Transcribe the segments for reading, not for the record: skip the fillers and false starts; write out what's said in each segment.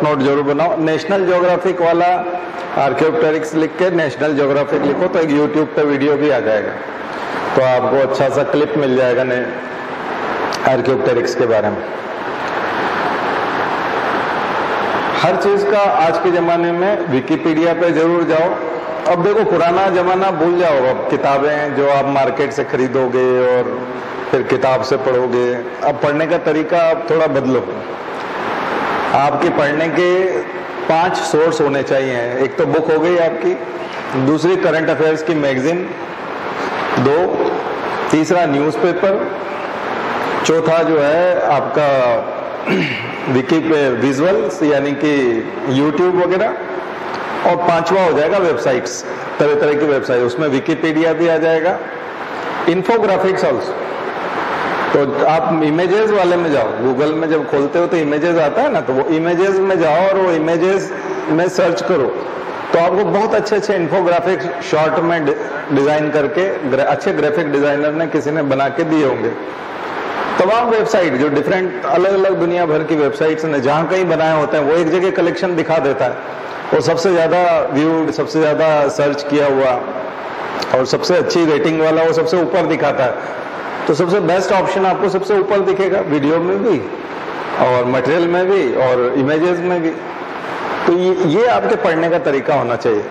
Note जरूर बनाओ। National geographic वाला आर्कियोप्टेरिक्स लिख के नेशनल ज्योग्राफिक लिखो तो एक यूट्यूब पे वीडियो भी आ जाएगा, तो आपको अच्छा सा क्लिप मिल जाएगा आर्कियोप्टेरिक्स के बारे में। हर चीज का आज के जमाने में विकिपीडिया पे जरूर जाओ। अब देखो पुराना जमाना भूल जाओ, अब किताबें जो आप मार्केट से खरीदोगे और फिर किताब से पढ़ोगे, अब पढ़ने का तरीका अब थोड़ा बदलो। आपके पढ़ने के 5 सोर्स होने चाहिए। एक तो बुक हो गई आपकी, दूसरी करंट अफेयर्स की मैगजीन, 2 तीसरा न्यूज़पेपर, चौथा जो है आपका विकी पे विजुअल्स यानी कि यूट्यूब वगैरह, और 5वां हो जाएगा वेबसाइट्स, तरह तरह की वेबसाइट, उसमें विकिपीडिया भी आ जाएगा, इन्फोग्राफिक्स ऑल्सो। तो आप इमेजेस वाले में जाओ, गूगल में जब खोलते हो तो इमेजेस आता है ना, तो वो इमेजेस में जाओ और वो इमेजेस में सर्च करो तो आपको बहुत अच्छे अच्छे इन्फोग्राफिक्स शॉर्ट में डिजाइन करके अच्छे ग्राफिक डिजाइनर ने किसी ने बना के दिए होंगे। तमाम वेबसाइट जो डिफरेंट अलग अलग दुनिया भर की वेबसाइट्स ने जहां कहीं बनाए होते हैं वो एक जगह कलेक्शन दिखा देता है, और सबसे ज्यादा व्यूड, सबसे ज्यादा सर्च किया हुआ और सबसे अच्छी रेटिंग वाला वो सबसे ऊपर दिखाता है। तो सबसे बेस्ट ऑप्शन आपको सबसे ऊपर दिखेगा, वीडियो में भी और मटेरियल में भी और इमेजेस में भी। तो ये आपके पढ़ने का तरीका होना चाहिए।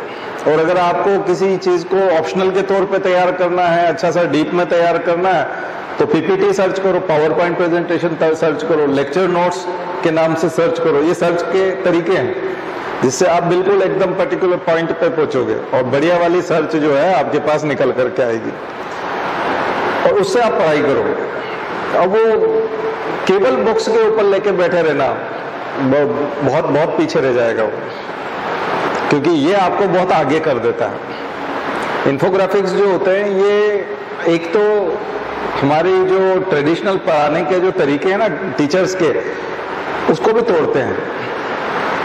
और अगर आपको किसी चीज को ऑप्शनल के तौर पे तैयार करना है, अच्छा सा डीप में तैयार करना है, तो पीपीटी सर्च करो, पावर पॉइंट प्रेजेंटेशन सर्च करो, लेक्चर नोट्स के नाम से सर्च करो। ये सर्च के तरीके हैं जिससे आप बिल्कुल एकदम पर्टिकुलर पॉइंट पे पहुंचोगे, और बढ़िया वाली सर्च जो है आपके पास निकल करके आएगी और उससे आप पढ़ाई करोगे। अब वो केवल बुक्स के ऊपर लेके बैठे रहना बहुत बहुत पीछे रह जाएगा वो, क्योंकि ये आपको बहुत आगे कर देता है। इन्फोग्राफिक्स जो होते हैं ये एक तो हमारी जो ट्रेडिशनल पढ़ाने के जो तरीके हैं ना टीचर्स के, उसको भी तोड़ते हैं,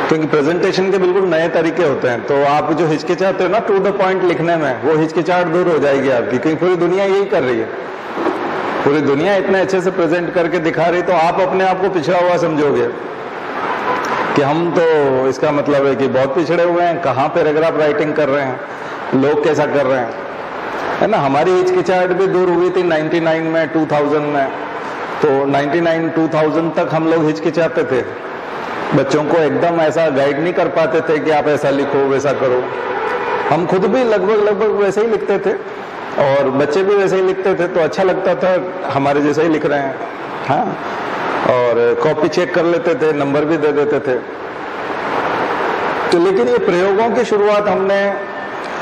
क्योंकि प्रेजेंटेशन के बिल्कुल नए तरीके होते हैं। तो आप जो हिचकिचाते हो ना टू द पॉइंट लिखने में, वो हिचकिचाहट दूर हो जाएगी आपकी, क्योंकि पूरी दुनिया यही कर रही है। पूरी दुनिया इतने अच्छे से प्रेजेंट करके दिखा रही, तो आप अपने आप को पिछड़ा हुआ समझोगे कि हम तो, इसका मतलब है कि बहुत पिछड़े हुए हैं, कहाँ पैराग्राफ राइटिंग कर रहे हैं, लोग कैसा कर रहे हैं, है ना। हमारी हिचकिचाहट भी दूर हुई थी 99 में, 2000 में। तो 99 2000 तक हम लोग हिचकिचाते थे, बच्चों को एकदम ऐसा गाइड नहीं कर पाते थे कि आप ऐसा लिखो वैसा करो। हम खुद भी लगभग वैसे ही लिखते थे और बच्चे भी वैसे ही लिखते थे, तो अच्छा लगता था, हमारे जैसा ही लिख रहे हैं, हाँ। और कॉपी चेक कर लेते थे, नंबर भी दे देते थे। तो लेकिन ये प्रयोगों की शुरुआत हमने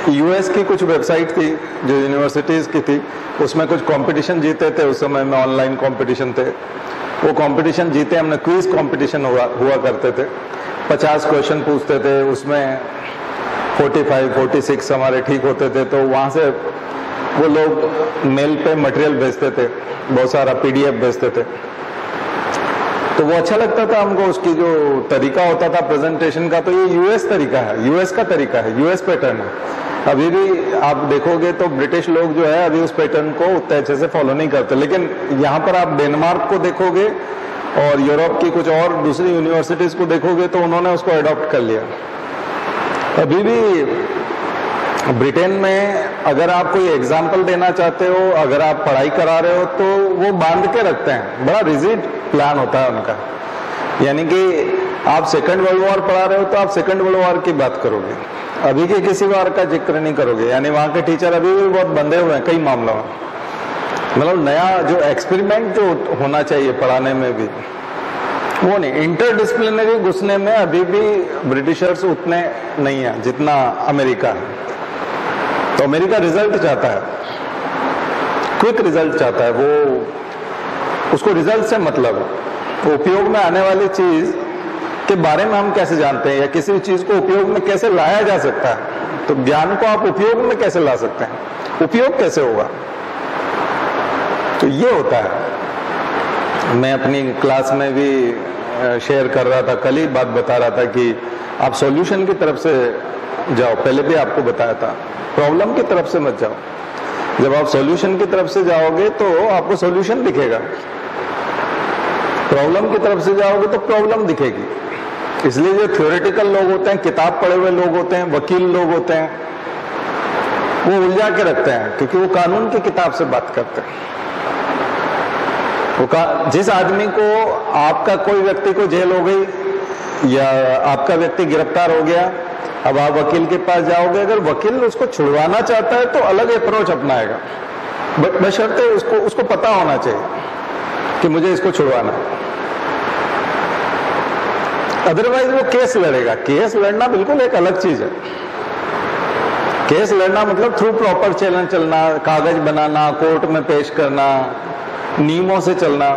यूएस की कुछ वेबसाइट थी जो यूनिवर्सिटीज की थी, उसमें कुछ कंपटीशन जीते थे। उस समय में ऑनलाइन कंपटीशन थे, वो कंपटीशन जीते हमने। क्विज कंपटीशन हुआ करते थे, 50 क्वेश्चन पूछते थे, उसमें 45 46 हमारे ठीक होते थे। तो वहां से वो लोग मेल पे मटेरियल भेजते थे, बहुत सारा पीडीएफ भेजते थे। तो वो अच्छा लगता था हमको, उसकी जो तरीका होता था प्रेजेंटेशन का। तो ये यूएस तरीका है, यूएस का तरीका है, यूएस पैटर्न है। अभी भी आप देखोगे तो ब्रिटिश लोग जो है अभी उस पैटर्न को उतने अच्छे से फॉलो नहीं करते, लेकिन यहाँ पर आप डेनमार्क को देखोगे और यूरोप की कुछ और दूसरी यूनिवर्सिटीज को देखोगे तो उन्होंने उसको अडॉप्ट कर लिया। अभी भी ब्रिटेन में अगर आप कोई एग्जाम्पल देना चाहते हो, अगर आप पढ़ाई करा रहे हो, तो वो बांध के रखते हैं, बड़ा रिजिड प्लान होता है उनका। यानी कि आप सेकंड वर्ल्ड वॉर पढ़ा रहे हो तो आप सेकंड वर्ल्ड वॉर की बात करोगे, अभी के किसी वार का जिक्र नहीं करोगे। यानी वहां के टीचर अभी भी बहुत बंधे हुए हैं कई मामलों में। मतलब नया जो एक्सपेरिमेंट जो होना चाहिए पढ़ाने में भी वो नहीं। इंटरडिसिप्लिनरी घुसने में अभी भी ब्रिटिशर्स उतने नहीं है जितना अमेरिका है। तो अमेरिका रिजल्ट चाहता है, क्विक रिजल्ट चाहता है, वो उसको रिजल्ट से मतलब है, वो उपयोग में आने वाली चीज के बारे में हम कैसे जानते हैं, या किसी चीज को उपयोग में कैसे लाया जा सकता है। तो ज्ञान को आप उपयोग में कैसे ला सकते हैं, उपयोग कैसे होगा, तो ये होता है। मैं अपनी क्लास में भी शेयर कर रहा था, कल ही बात बता रहा था कि आप सॉल्यूशन की तरफ से जाओ। पहले भी आपको बताया था, प्रॉब्लम की तरफ से मत जाओ। जब आप सॉल्यूशन की तरफ से जाओगे तो आपको सॉल्यूशन दिखेगा, प्रॉब्लम की तरफ से जाओगे तो प्रॉब्लम दिखेगी। इसलिए जो थ्योरेटिकल लोग होते हैं, किताब पढ़े हुए लोग होते हैं, वकील लोग होते हैं, वो उलझा के रखते हैं, क्योंकि वो कानून की किताब से बात करते हैं। जिस आदमी को, आपका कोई व्यक्ति को जेल हो गई या आपका व्यक्ति गिरफ्तार हो गया, अब आप वकील के पास जाओगे, अगर वकील उसको छुड़वाना चाहता है तो अलग अप्रोच अपनाएगा, बशर्ते उसको पता होना चाहिए कि मुझे इसको छुड़वाना है। अदरवाइज वो केस लड़ेगा। केस लड़ना बिल्कुल एक अलग चीज है। केस लड़ना मतलब थ्रू प्रॉपर चैनल चलना, कागज बनाना, कोर्ट में पेश करना, नियमों से चलना।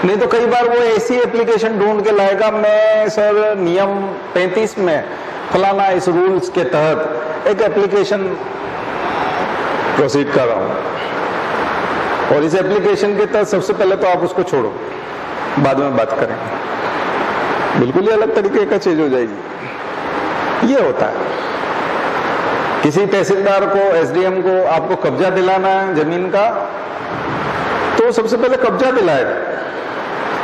नहीं तो कई बार वो ऐसी एप्लीकेशन ढूंढ के लाएगा, मैं सर नियम 35 में फलाना इस रूल्स के तहत एक एप्लीकेशन प्रोसीड कर रहा हूं, और इस एप्लीकेशन के तहत सबसे पहले तो आप उसको छोड़ो, बाद में बात करेंगे। बिल्कुल ही अलग तरीके का चीज हो जाएगी। ये होता है। किसी तहसीलदार को, एसडीएम को आपको कब्जा दिलाना है जमीन का, तो सबसे पहले कब्जा दिलाएगा,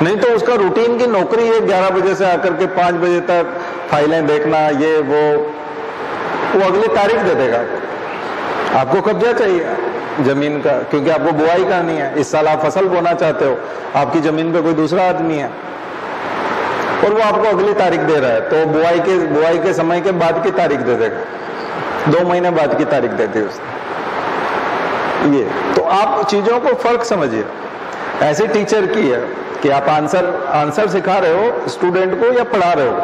नहीं तो उसका रूटीन की नौकरी है 11 बजे से आकर के 5 बजे तक फाइलें देखना, ये वो अगली तारीख दे देगा। आपको कब्जा चाहिए जमीन का, क्योंकि आपको बुआई करनी है। इस साल आप फसल बोना चाहते हो, आपकी जमीन पे कोई दूसरा आदमी है और वो आपको अगली तारीख दे रहा है, तो बुआई के समय के बाद की तारीख दे देगा, 2 महीने बाद की तारीख दे दी उसने। ये तो आप चीजों को फर्क समझिए। ऐसी टीचर की है कि आप आंसर सिखा रहे हो स्टूडेंट को या पढ़ा रहे हो,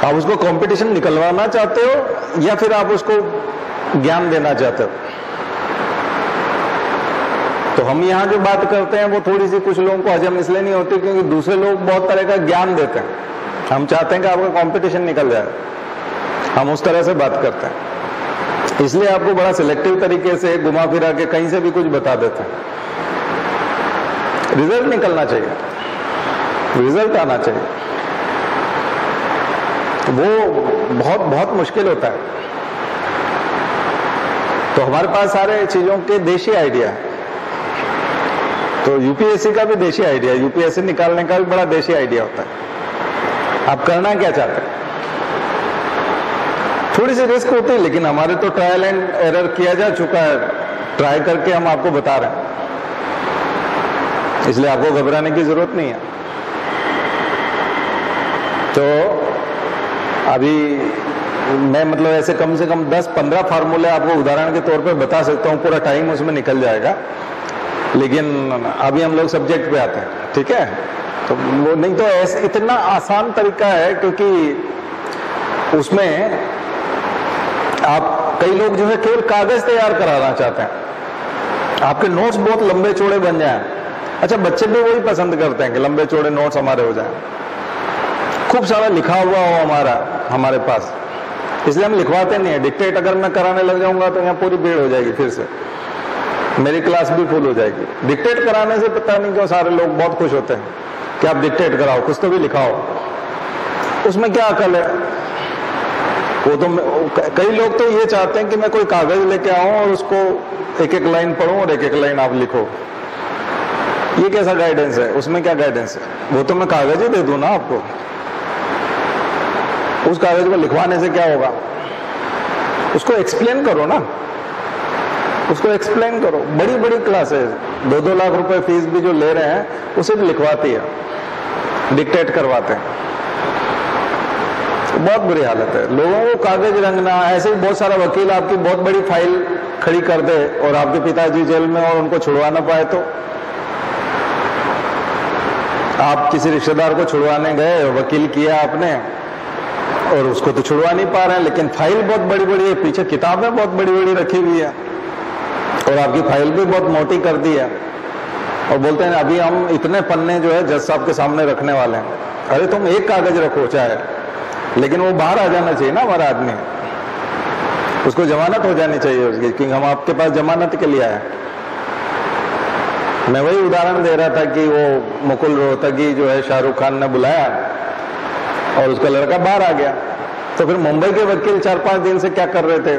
आप उसको कंपटीशन निकलवाना चाहते हो या फिर आप उसको ज्ञान देना चाहते हो। तो हम यहाँ जो बात करते हैं वो थोड़ी सी कुछ लोगों को हजम इसलिए नहीं होती क्योंकि दूसरे लोग बहुत तरह का ज्ञान देते हैं। हम चाहते हैं कि आपका कंपटीशन निकल जाए, हम उस तरह से बात करते हैं। इसलिए आपको बड़ा सिलेक्टिव तरीके से घुमा फिरा के कहीं से भी कुछ बता देते हैं। रिजल्ट निकलना चाहिए, रिजल्ट आना चाहिए, वो बहुत बहुत मुश्किल होता है। तो हमारे पास सारे चीजों के देशी आइडिया है। तो यूपीएससी का भी देशी आइडिया, यूपीएससी निकालने का भी बड़ा देशी आइडिया होता है। आप करना क्या चाहते हैं? थोड़ी सी रिस्क होती है, लेकिन हमारे तो ट्रायल एंड एरर किया जा चुका है, ट्राई करके हम आपको बता रहे हैं, इसलिए आपको घबराने की जरूरत नहीं है। तो अभी मैं मतलब ऐसे कम से कम 10-15 फार्मूले आपको उदाहरण के तौर पे बता सकता हूँ, पूरा टाइम उसमें निकल जाएगा, लेकिन अभी हम लोग सब्जेक्ट पे आते हैं, ठीक है? तो वो नहीं तो ऐसे इतना आसान तरीका है, क्योंकि उसमें आप कई लोग जो है केवल कागज तैयार कराना चाहते हैं, आपके नोट्स बहुत लंबे चौड़े बन जाएं। अच्छा, बच्चे भी वही पसंद करते हैं कि लंबे चौड़े नोट्स हमारे हो जाएं, खूब सारा लिखा हुआ हो हमारे पास, इसलिए हम लिखवाते नहीं है। डिक्टेट अगर मैं कराने लग जाऊंगा तो यहाँ पूरी भीड़ हो जाएगी, फिर से मेरी क्लास भी फुल हो जाएगी। डिक्टेट कराने से पता नहीं क्यों सारे लोग बहुत खुश होते हैं कि आप डिक्टेट कराओ, कुछ तो भी लिखाओ। उसमें क्या अकल है? वो तो कई लोग तो ये चाहते हैं कि मैं कोई कागज लेके आऊं और उसको एक एक लाइन पढूं और एक एक लाइन आप लिखो। ये कैसा गाइडेंस है? उसमें क्या गाइडेंस है? वो तो मैं कागज ही दे दूं ना आपको, उस कागज को लिखवाने से क्या होगा? उसको एक्सप्लेन करो ना, उसको एक्सप्लेन करो। बड़ी बड़ी क्लासेस 2-2 लाख रुपए फीस भी जो ले रहे हैं उसे भी लिखवाती है, डिक्टेट करवाते हैं। बहुत बुरी हालत है। लोगों को कागज रंगना, ऐसे ही बहुत सारा वकील आपकी बहुत बड़ी फाइल खड़ी कर दे और आपके पिताजी जेल में और उनको छुड़वा ना पाए, तो आप किसी रिश्तेदार को छुड़वाने गए, वकील किया आपने और उसको तो छुड़वा नहीं पा रहे हैं, लेकिन फाइल बहुत बड़ी बड़ी है, पीछे किताबें बहुत बड़ी बड़ी रखी हुई है और आपकी फाइल भी बहुत मोटी कर दी है, और बोलते हैं अभी हम इतने पन्ने जो है जज साहब के सामने रखने वाले हैं। अरे तुम एक कागज रखो चाहे, लेकिन वो बाहर आ जाना चाहिए ना हमारा आदमी, उसको जमानत हो जानी चाहिए उसकी, क्योंकि हम आपके पास जमानत के लिए आए। मैं वही उदाहरण दे रहा था कि वो मुकुल रोहतगी जो है शाहरुख खान ने बुलाया और उसका लड़का बाहर आ गया, तो फिर मुंबई के वकील 4-5 दिन से क्या कर रहे थे?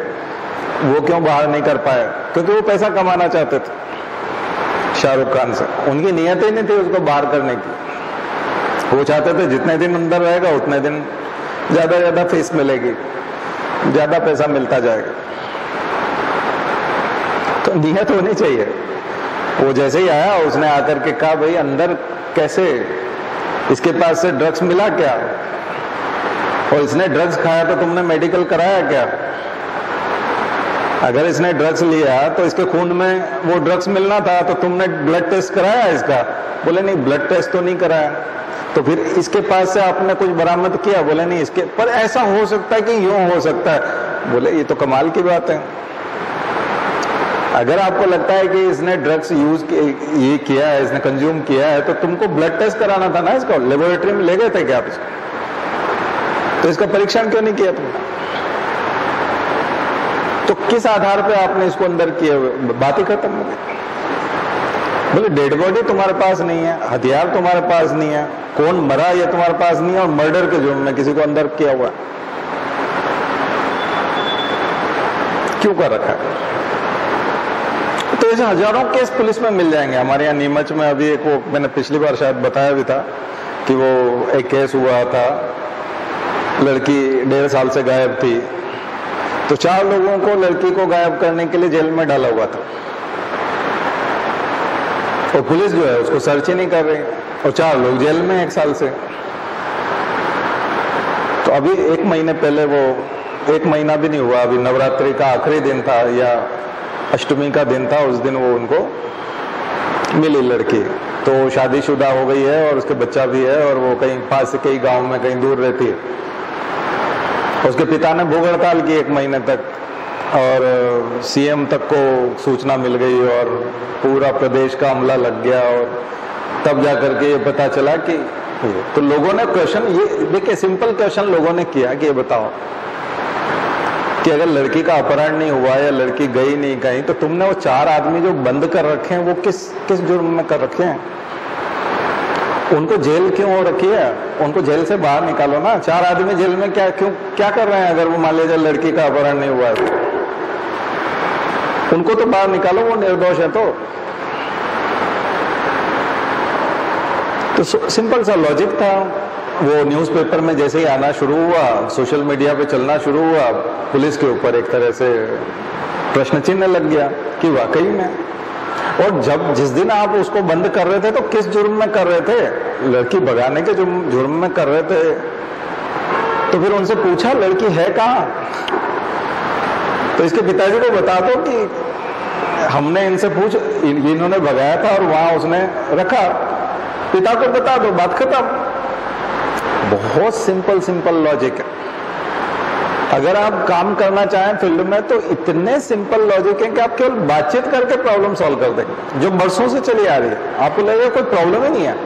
वो क्यों बाहर नहीं कर पाए? क्योंकि वो पैसा कमाना चाहते थे शाहरुख खान से, उनकी नीयत ही नहीं थी उसको बाहर करने की। वो चाहते थे जितने दिन अंदर रहेगा उतने दिन ज्यादा ज्यादा फीस मिलेगी, ज्यादा पैसा मिलता जाएगा। तो नियत होनी चाहिए। वो जैसे ही आया उसने आकर के कहा भाई अंदर कैसे, इसके पास से ड्रग्स मिला क्या, और इसने ड्रग्स खाया तो तुमने मेडिकल कराया क्या? अगर इसने ड्रग्स लिया तो इसके खून में वो ड्रग्स मिलना था, तो तुमने ब्लड टेस्ट कराया इसका? बोले नहीं, ब्लड टेस्ट तो नहीं कराया। तो फिर इसके पास से आपने कुछ बरामद किया? बोले नहीं, इसके पर ऐसा हो सकता है कि यूं हो सकता है। बोले ये तो कमाल की बात है। अगर आपको लगता है कि इसने ड्रग्स ये किया है, इसने कंज्यूम किया है, तो तुमको ब्लड टेस्ट कराना था ना, इसको लेबोरेटरी में ले गए थे क्या आप इसको? तो इसका परीक्षण क्यों नहीं किया तुमने? तो किस आधार पे आपने इसको अंदर किए हुए? बात ही खत्म हो गई। बोले डेड बॉडी तुम्हारे पास नहीं है, हथियार तुम्हारे पास नहीं है, कौन मरा ये तुम्हारे पास नहीं है, और मर्डर के जुर्म में किसी को अंदर किया हुआ क्यों कर रखा है? तो ऐसे हजारों केस पुलिस में मिल जाएंगे। हमारे यहाँ नीमच में अभी एक, वो मैंने पिछली बार शायद बताया भी था कि वो एक केस हुआ था, लड़की 1.5 साल से गायब थी, तो 4 लोगों को लड़की को गायब करने के लिए जेल में डाला हुआ था, और पुलिस जो है उसको सर्च ही नहीं कर रही, और 4 लोग जेल में 1 साल से। तो अभी 1 महीने पहले, वो 1 महीना भी नहीं हुआ, अभी नवरात्रि का आखिरी दिन था या अष्टमी का दिन था, उस दिन वो उनको मिली लड़की। तो शादीशुदा हो गई है और उसके बच्चा भी है, और वो कहीं पास से कहीं गांव में कहीं दूर रहती है। उसके पिता ने भूख हड़ताल की 1 महीने तक, और सीएम तक को सूचना मिल गई और पूरा प्रदेश का अमला लग गया, और तब जाकर के ये पता चला कि, तो लोगों ने क्वेश्चन, ये देखिए सिंपल क्वेश्चन लोगों ने किया कि ये बताओ कि अगर लड़की का अपहरण नहीं हुआ या लड़की गई नहीं कहीं, तो तुमने वो 4 आदमी जो बंद कर रखे हैं वो किस जुर्म में कर रखे हैं? उनको जेल क्यों हो रखी है? उनको जेल से बाहर निकालो ना। 4 आदमी जेल में क्या कर रहे हैं? अगर वो मान लीजिए लड़की का अपहरण नहीं हुआ है, उनको तो बाहर निकालो, वो निर्दोष है। तो सिंपल सा लॉजिक था। वो न्यूज़पेपर में जैसे ही आना शुरू हुआ, सोशल मीडिया पे चलना शुरू हुआ, पुलिस के ऊपर एक तरह से प्रश्न चिन्ह लग गया कि वाकई में। और जिस दिन आप उसको बंद कर रहे थे तो किस जुर्म में कर रहे थे? लड़की भगाने के जुर्म में कर रहे थे। तो फिर उनसे पूछा लड़की है कहाँ? तो इसके पिताजी को बता दो कि हमने इनसे इन्होंने भगाया था और वहां उसने रखा। पिता को बता दो, बात खत्म। बहुत सिंपल लॉजिक है। अगर आप काम करना चाहें फील्ड में तो इतने सिंपल लॉजिक है कि आप केवल बातचीत करके प्रॉब्लम सॉल्व कर देंगे, जो बरसों से चली आ रही है। आपको लगेगा कोई प्रॉब्लम ही नहीं है।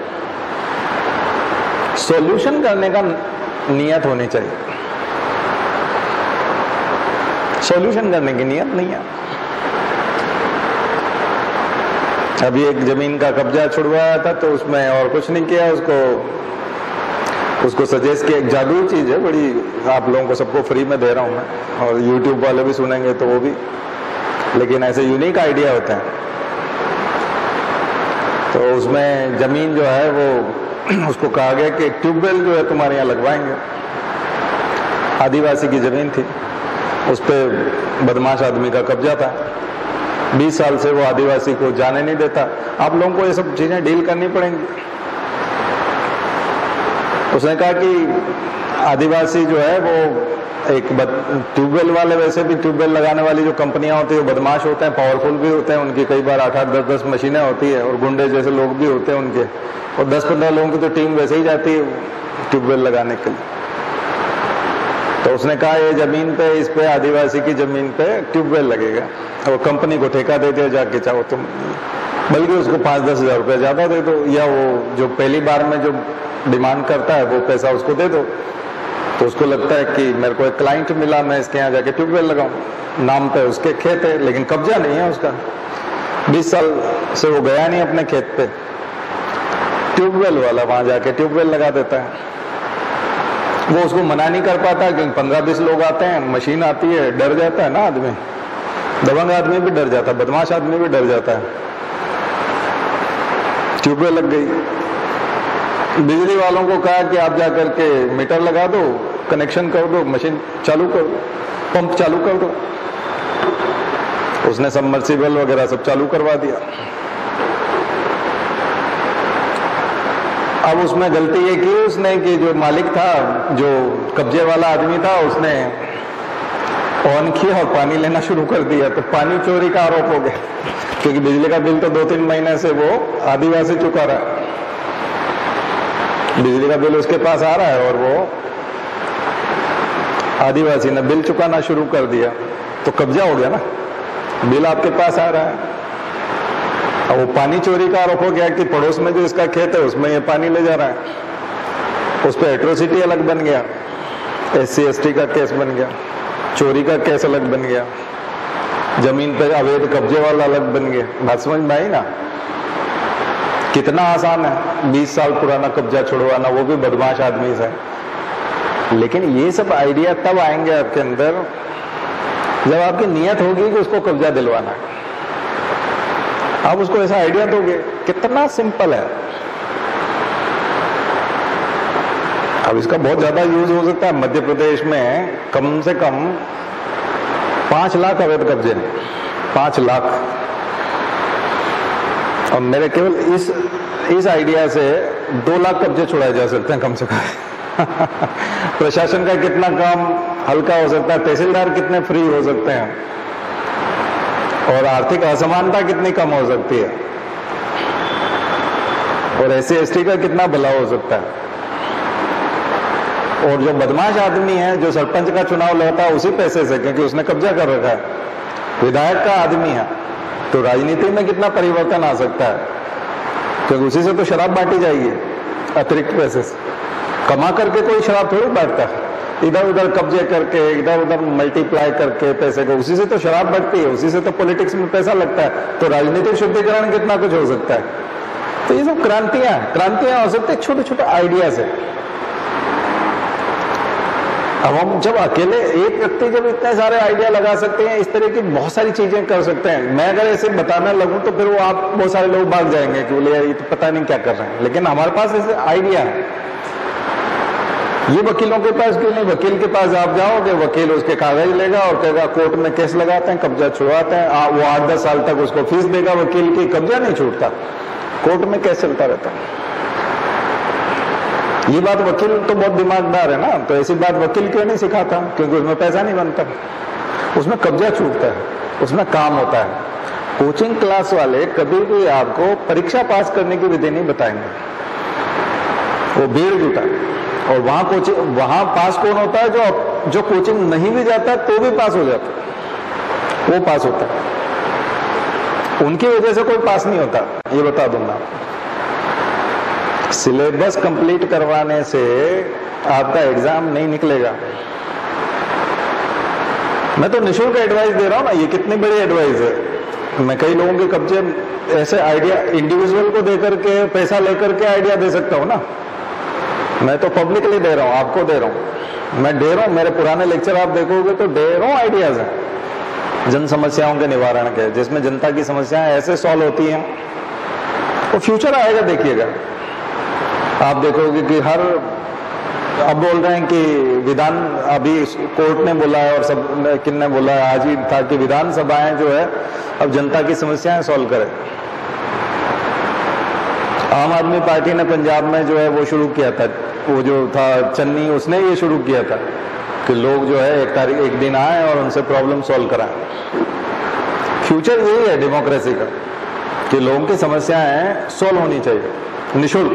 सॉल्यूशन करने का नियत होनी चाहिए, सॉल्यूशन करने की नियत नहीं है। अभी एक जमीन का कब्जा छुड़वाया था, तो उसमें और कुछ नहीं किया, उसको सजेस्ट किया। एक जादुई चीज है बड़ी, आप लोगों को सबको फ्री में दे रहा हूं मैं, और यूट्यूब वाले भी सुनेंगे तो वो भी, लेकिन ऐसे यूनिक आइडिया होते हैं। तो उसमें जमीन जो है वो उसको कहा गया कि ट्यूबवेल जो है तुम्हारे यहाँ लगवाएंगे। आदिवासी की जमीन थी, उस पर बदमाश आदमी का कब्जा था। 20 साल से वो आदिवासी को जाने नहीं देता। आप लोगों को ये सब चीजें डील करनी पड़ेंगी। उसने कहा कि आदिवासी जो है वो एक ट्यूबवेल वाले, वैसे भी ट्यूबवेल लगाने वाली जो कंपनियां होती है वो बदमाश होते हैं, पावरफुल भी होते हैं, उनकी कई बार 8-8, 10-10 मशीनें होती है, और गुंडे जैसे लोग भी होते हैं उनके, और 10-15 लोगों की तो टीम वैसे ही जाती है ट्यूबवेल लगाने के लिए। तो उसने कहा ये जमीन पे, इस पे आदिवासी की जमीन पे ट्यूबवेल लगेगा, और कंपनी को ठेका दे दिया जाके, चाहो तुम, बल्कि उसको 5-10 हज़ार रुपया ज्यादा दे दो, या वो जो पहली बार में जो डिमांड करता है वो पैसा उसको दे दो। तो उसको लगता है कि मेरे को एक क्लाइंट मिला, मैं इसके यहाँ जाके ट्यूबवेल लगाऊं। नाम पे उसके खेत है लेकिन कब्जा नहीं है उसका। 20 साल से वो गया नहीं अपने खेत पे। ट्यूबवेल वाला वहां जाके ट्यूबवेल लगा देता है। वो उसको मना नहीं कर पाता क्योंकि 15-20 लोग आते हैं, मशीन आती है, डर जाता है ना आदमी। दबंग आदमी भी डर जाता है, बदमाश आदमी भी डर जाता है। ट्यूबवेल लग गई। बिजली वालों को कहा कि आप जाकर के मीटर लगा दो, कनेक्शन कर दो, मशीन चालू कर दो, पंप चालू कर दो। उसने सबमर्सिबल वगैरह सब चालू करवा दिया। अब उसमें गलती ये की उसने कि जो मालिक था, जो कब्जे वाला आदमी था, उसने ऑन किया और पानी लेना शुरू कर दिया, तो पानी चोरी का आरोप हो गया, क्योंकि बिजली का बिल तो 2-3 महीने से वो आदिवासी चुका रहा है। बिजली का बिल उसके पास आ रहा है और वो आदिवासी ने बिल चुकाना शुरू कर दिया, तो कब्जा हो गया ना, बिल आपके पास आ रहा है। अब वो पानी चोरी का आरोप हो गया कि पड़ोस में जो इसका खेत है उसमें ये पानी ले जा रहा है, उस पर एट्रोसिटी अलग बन गया, SC/ST का केस बन गया, चोरी का केस अलग बन गया, जमीन पर अवैध कब्जे वाला अलग बन गया। बात समझ में आई ना? कितना आसान है 20 साल पुराना कब्जा छुड़वाना, वो भी बदमाश आदमी से। लेकिन ये सब आइडिया तब आएंगे आपके अंदर जब आपकी नियत होगी कि उसको कब्जा दिलवाना है। आप उसको ऐसा आइडिया दोगे, कितना सिंपल है। अब इसका बहुत ज्यादा यूज हो सकता है। मध्य प्रदेश में कम से कम 5 लाख अवैध कब्जे हैं, 5 लाख। और मेरे केवल इस आइडिया से 2 लाख कब्जे छुड़ाए जा सकते हैं कम से कम। प्रशासन का कितना काम हल्का हो सकता है, तहसीलदार कितने फ्री हो सकते हैं, और आर्थिक असमानता कितनी कम हो सकती है, और SC/ST का कितना भला हो सकता है। और जो बदमाश आदमी है, जो सरपंच का चुनाव लड़ता है उसी पैसे से, क्योंकि उसने कब्जा कर रखा है, विधायक का आदमी है, तो राजनीति में कितना परिवर्तन आ सकता है, क्योंकि उसी से तो शराब बांटी जाएगी अतिरिक्त पैसे से। कमा करके कोई शराब थोड़ी बांटता है, इधर उधर कब्जे करके, इधर उधर मल्टीप्लाई करके पैसे को, उसी से तो शराब बढ़ती है, उसी से तो पॉलिटिक्स में पैसा लगता है। तो राजनीतिक शुद्धिकरण कितना कुछ हो सकता है। तो ये सब क्रांतियां हो सकती है छोटे छोटे आइडिया से। अब हम जब अकेले एक व्यक्ति जब इतने सारे आइडिया लगा सकते हैं, इस तरह की बहुत सारी चीजें कर सकते हैं। मैं अगर ऐसे बताने लगूं तो फिर वो आप बहुत सारे लोग भाग जाएंगे कि बोले यार ये तो पता नहीं क्या कर रहे हैं। लेकिन हमारे पास ऐसे आइडिया है। ये वकीलों के पास क्यों नहीं? वकील के पास आप जाओगे, वकील उसके कागज लेगा और कहेगा कोर्ट में केस लगाते हैं, कब्जा छुड़वाते हैं। वो 8-10 साल तक उसको फीस देगा वकील की, कब्जा नहीं छूटता, कोर्ट में केस चलता रहता। ये बात वकील तो बहुत दिमागदार है ना, तो ऐसी बात वकील क्यों नहीं सिखाता? क्योंकि उसमें पैसा नहीं बनता, उसमें कब्जा छूटता है, उसमें काम होता है। कोचिंग क्लास वाले कभी भी आपको परीक्षा पास करने की विधि नहीं बताएंगे। वो भीड़ जुटा है। और वहां पास कौन होता है? जो कोचिंग नहीं भी जाता तो भी पास हो जाता है, वो पास होता है। उनकी वजह से कोई पास नहीं होता, ये बता दूंगा। सिलेबस कंप्लीट करवाने से आपका एग्जाम नहीं निकलेगा। मैं तो निःशुल्क एडवाइस दे रहा हूं ना, ये कितनी बड़ी एडवाइस है। मैं कई लोगों के कब्जे ऐसे आइडिया इंडिविजुअल को देकर के, पैसा लेकर के आइडिया दे सकता हूं ना। मैं तो पब्लिकली दे रहा हूं, आपको दे रहा हूं, मैं दे रहा हूं। मेरे पुराने लेक्चर आप देखोगे तो ढेरों आइडियाज हैं जन समस्याओं के निवारण के, जिसमें जनता की समस्याएं ऐसे सॉल्व होती हैं। तो फ्यूचर आएगा, देखिएगा। आप देखोगे कि अब बोल रहे हैं कि विधान, अभी कोर्ट ने बोला है और सब किन्ने बोला है, आज ही था कि विधानसभाएं जो है अब जनता की समस्याएं सॉल्व करें। आम आदमी पार्टी ने पंजाब में जो है वो शुरू किया था, वो जो था चन्नी, उसने ये शुरू किया था कि लोग जो है एक दिन आए और उनसे प्रॉब्लम सॉल्व कराएं। फ्यूचर यही है डेमोक्रेसी का, कि लोगों की समस्याएं सॉल्व होनी चाहिए, निःशुल्क,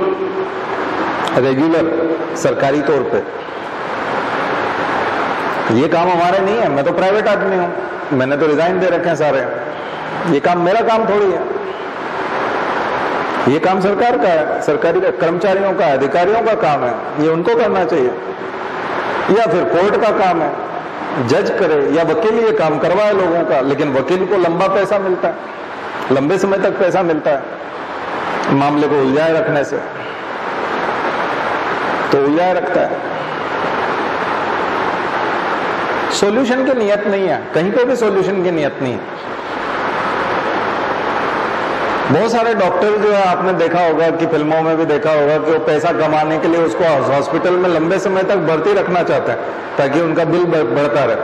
रेगुलर, सरकारी तौर पे। ये काम हमारे नहीं है, मैं तो प्राइवेट आदमी हूं, मैंने तो रिजाइन दे रखे हैं सारे। ये काम मेरा काम थोड़ी है, ये काम सरकार का है, सरकारी कर्मचारियों का, अधिकारियों का काम है, ये उनको करना चाहिए। या फिर कोर्ट का काम है, जज करे, या वकील ये काम करवाए लोगों का। लेकिन वकील को लंबा पैसा मिलता है, लंबे समय तक पैसा मिलता है मामले को उलझाए रखने से, तो उलझाए रखता है। सॉल्यूशन की नियत नहीं है, कहीं पे भी सॉल्यूशन की नियत नहीं है। बहुत सारे डॉक्टर जो है आपने देखा होगा कि फिल्मों में भी देखा होगा कि वो पैसा कमाने के लिए उसको हॉस्पिटल में लंबे समय तक भर्ती रखना चाहते हैं ताकि उनका बिल बढ़ता रहे,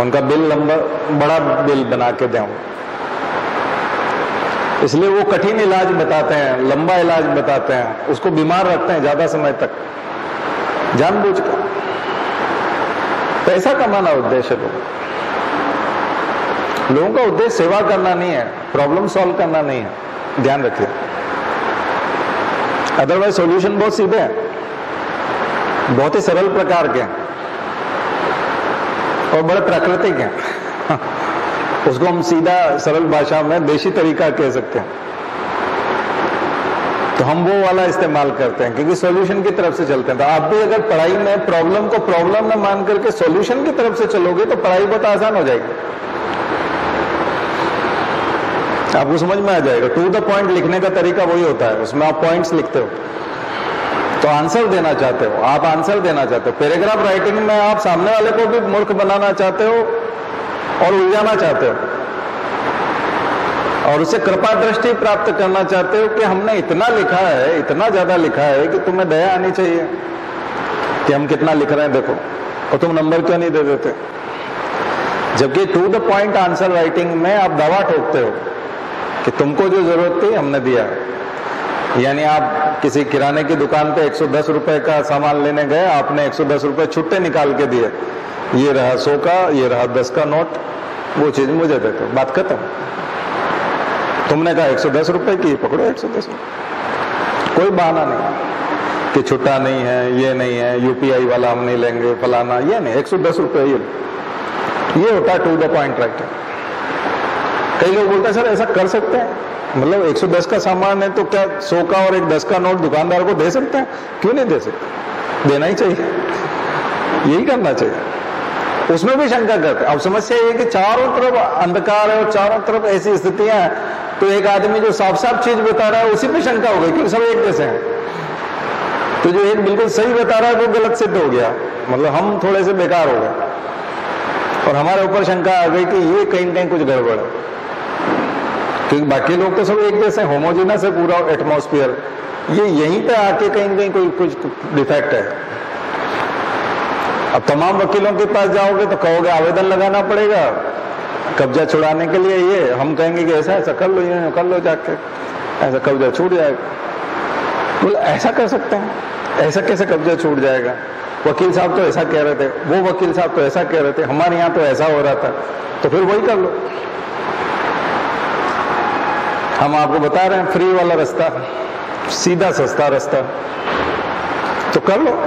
उनका बिल बड़ा बिल बना के दें। इसलिए वो कठिन इलाज बताते हैं, लंबा इलाज बताते हैं, उसको बीमार रखते हैं ज्यादा समय तक जानबूझकर। पैसा कमाना उद्देश्य लोगों का उद्देश्य सेवा करना नहीं है, प्रॉब्लम सॉल्व करना नहीं है, ध्यान रखिए। अदरवाइज सॉल्यूशन बहुत सीधे हैं, बहुत ही सरल प्रकार के हैं और बड़े प्राकृतिक हैं। उसको हम सीधा सरल भाषा में देशी तरीका कह सकते हैं। तो हम वो वाला इस्तेमाल करते हैं क्योंकि सॉल्यूशन की तरफ से चलते हैं। तो आप भी अगर पढ़ाई में प्रॉब्लम को प्रॉब्लम न मान करके सॉल्यूशन की तरफ से चलोगे तो पढ़ाई बहुत आसान हो जाएगी, आपको समझ में आ जाएगा। टू द पॉइंट लिखने का तरीका वही होता है, उसमें आप पॉइंट्स लिखते हो तो आंसर देना चाहते हो, आप आंसर देना चाहते हो। पैराग्राफ राइटिंग में आप सामने वाले को भी मूर्ख बनाना चाहते हो और उलझाना चाहते हो और उसे कृपा दृष्टि प्राप्त करना चाहते हो कि हमने इतना लिखा है, इतना ज्यादा लिखा है कि तुम्हें दया आनी चाहिए कि हम कितना लिख रहे हैं देखो, और तुम नंबर क्यों नहीं दे देते। जबकि to the point answer writing में आप दावा ठोकते हो कि तुमको जो जरूरत थी हमने दिया। यानी आप किसी किराने की दुकान पे 110 रुपए का सामान लेने गए, आपने 110 रुपए छुट्टे निकाल के दिए, ये रहा 100 का, ये रहा 10 का नोट, वो चीज मुझे दे दो, बात खत्म। तुमने कहा 110 रुपए की, पकड़ो 110 रुपए, कोई बहाना नहीं कि छुट्टा नहीं है, ये नहीं है, यूपीआई वाला हम नहीं लेंगे, फलाना, ये नहीं, 110 रुपए ये होता है टू द पॉइंट राइटिंग। कई लोग बोलते हैं सर ऐसा कर सकते हैं, मतलब 110 का सामान है तो क्या 100 का और एक 10 का नोट दुकानदार को दे सकते हैं? क्यों नहीं दे सकते, देना ही चाहिए, यही करना चाहिए। उसमें भी शंका करते हैं। अब समस्या ये है कि चारों तरफ अंधकार है और चारों तरफ ऐसी स्थितियां हैं, तो एक आदमी जो साफ साफ चीज बता रहा है उसी पे शंका हो गई क्योंकि सब एक जैसे हैं। तो जो एक बिल्कुल सही बता रहा है वो गलत सिद्ध हो गया, मतलब हम थोड़े से बेकार हो गए और हमारे ऊपर शंका आ गई कि ये कहीं न कहीं कुछ गड़बड़ है, क्योंकि बाकी लोग तो सब एक जैसे होमोजेनस है पूरा एटमॉस्फेयर, ये यहीं पे आके कहीं न कहीं कोई कुछ डिफेक्ट है। अब तमाम वकीलों के पास जाओगे तो कहोगे आवेदन लगाना पड़ेगा कब्जा छुड़ाने के लिए, ये हम कहेंगे कि ऐसा ऐसा कर लो, ये कर लो, जाके ऐसा कब्जा छूट जाएगा। बोले ऐसा कर सकते हैं, ऐसा कैसे कब्जा छूट जाएगा? वकील साहब तो ऐसा कह रहे थे, वो वकील साहब तो ऐसा कह रहे थे, हमारे यहाँ तो ऐसा हो रहा था, तो फिर वही कर लो। हम आपको बता रहे हैं फ्री वाला रास्ता, सीधा सस्ता रास्ता, तो कर लो।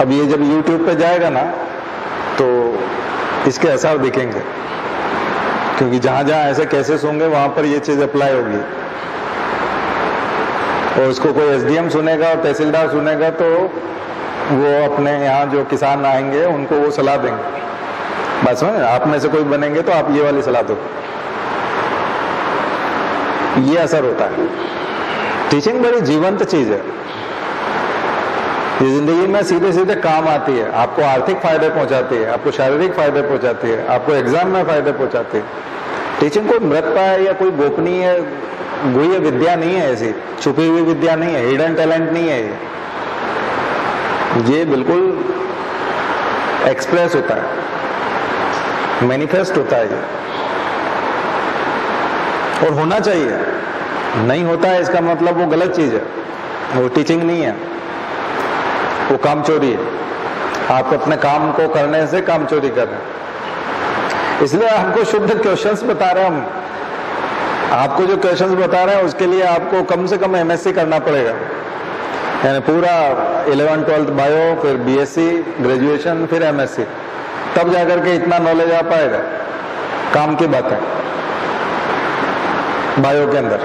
अब ये जब YouTube पे जाएगा ना तो इसके असर दिखेंगे, क्योंकि जहां जहां ऐसे केसेस होंगे वहां पर ये चीज अप्लाई होगी और उसको कोई SDM सुनेगा और तहसीलदार सुनेगा तो वो अपने यहाँ जो किसान आएंगे उनको वो सलाह देंगे। बात समझ, आप में से कोई बनेंगे तो आप ये वाली सलाह दो, ये असर होता है। टीचिंग बड़ी जीवंत चीज है, ये जिंदगी में सीधे सीधे काम आती है, आपको आर्थिक फायदे पहुंचाती है, आपको शारीरिक फायदे पहुंचाती है, आपको एग्जाम में फायदे पहुंचाती है। टीचिंग कोई मृतपाय या कोई गोपनीय गुह्य विद्या नहीं है, ऐसी छुपी हुई विद्या नहीं है, हिडन टैलेंट नहीं है, ये बिल्कुल एक्सप्रेस होता है, मैनिफेस्ट होता है ये, और होना चाहिए। नहीं होता है इसका मतलब वो गलत चीज है, वो टीचिंग नहीं है, वो काम चोरी है। आप अपने काम को करने से काम चोरी कर रहे हैं। इसलिए आपको शुद्ध क्वेश्चंस बता रहे हैं हम, आपको जो क्वेश्चंस बता रहे हैं उसके लिए आपको कम से कम MSc करना पड़ेगा, यानी पूरा 11th 12th बायो, फिर BSc ग्रेजुएशन, फिर MSc, तब जाकर के इतना नॉलेज आ पाएगा। काम की बात है बायो के अंदर,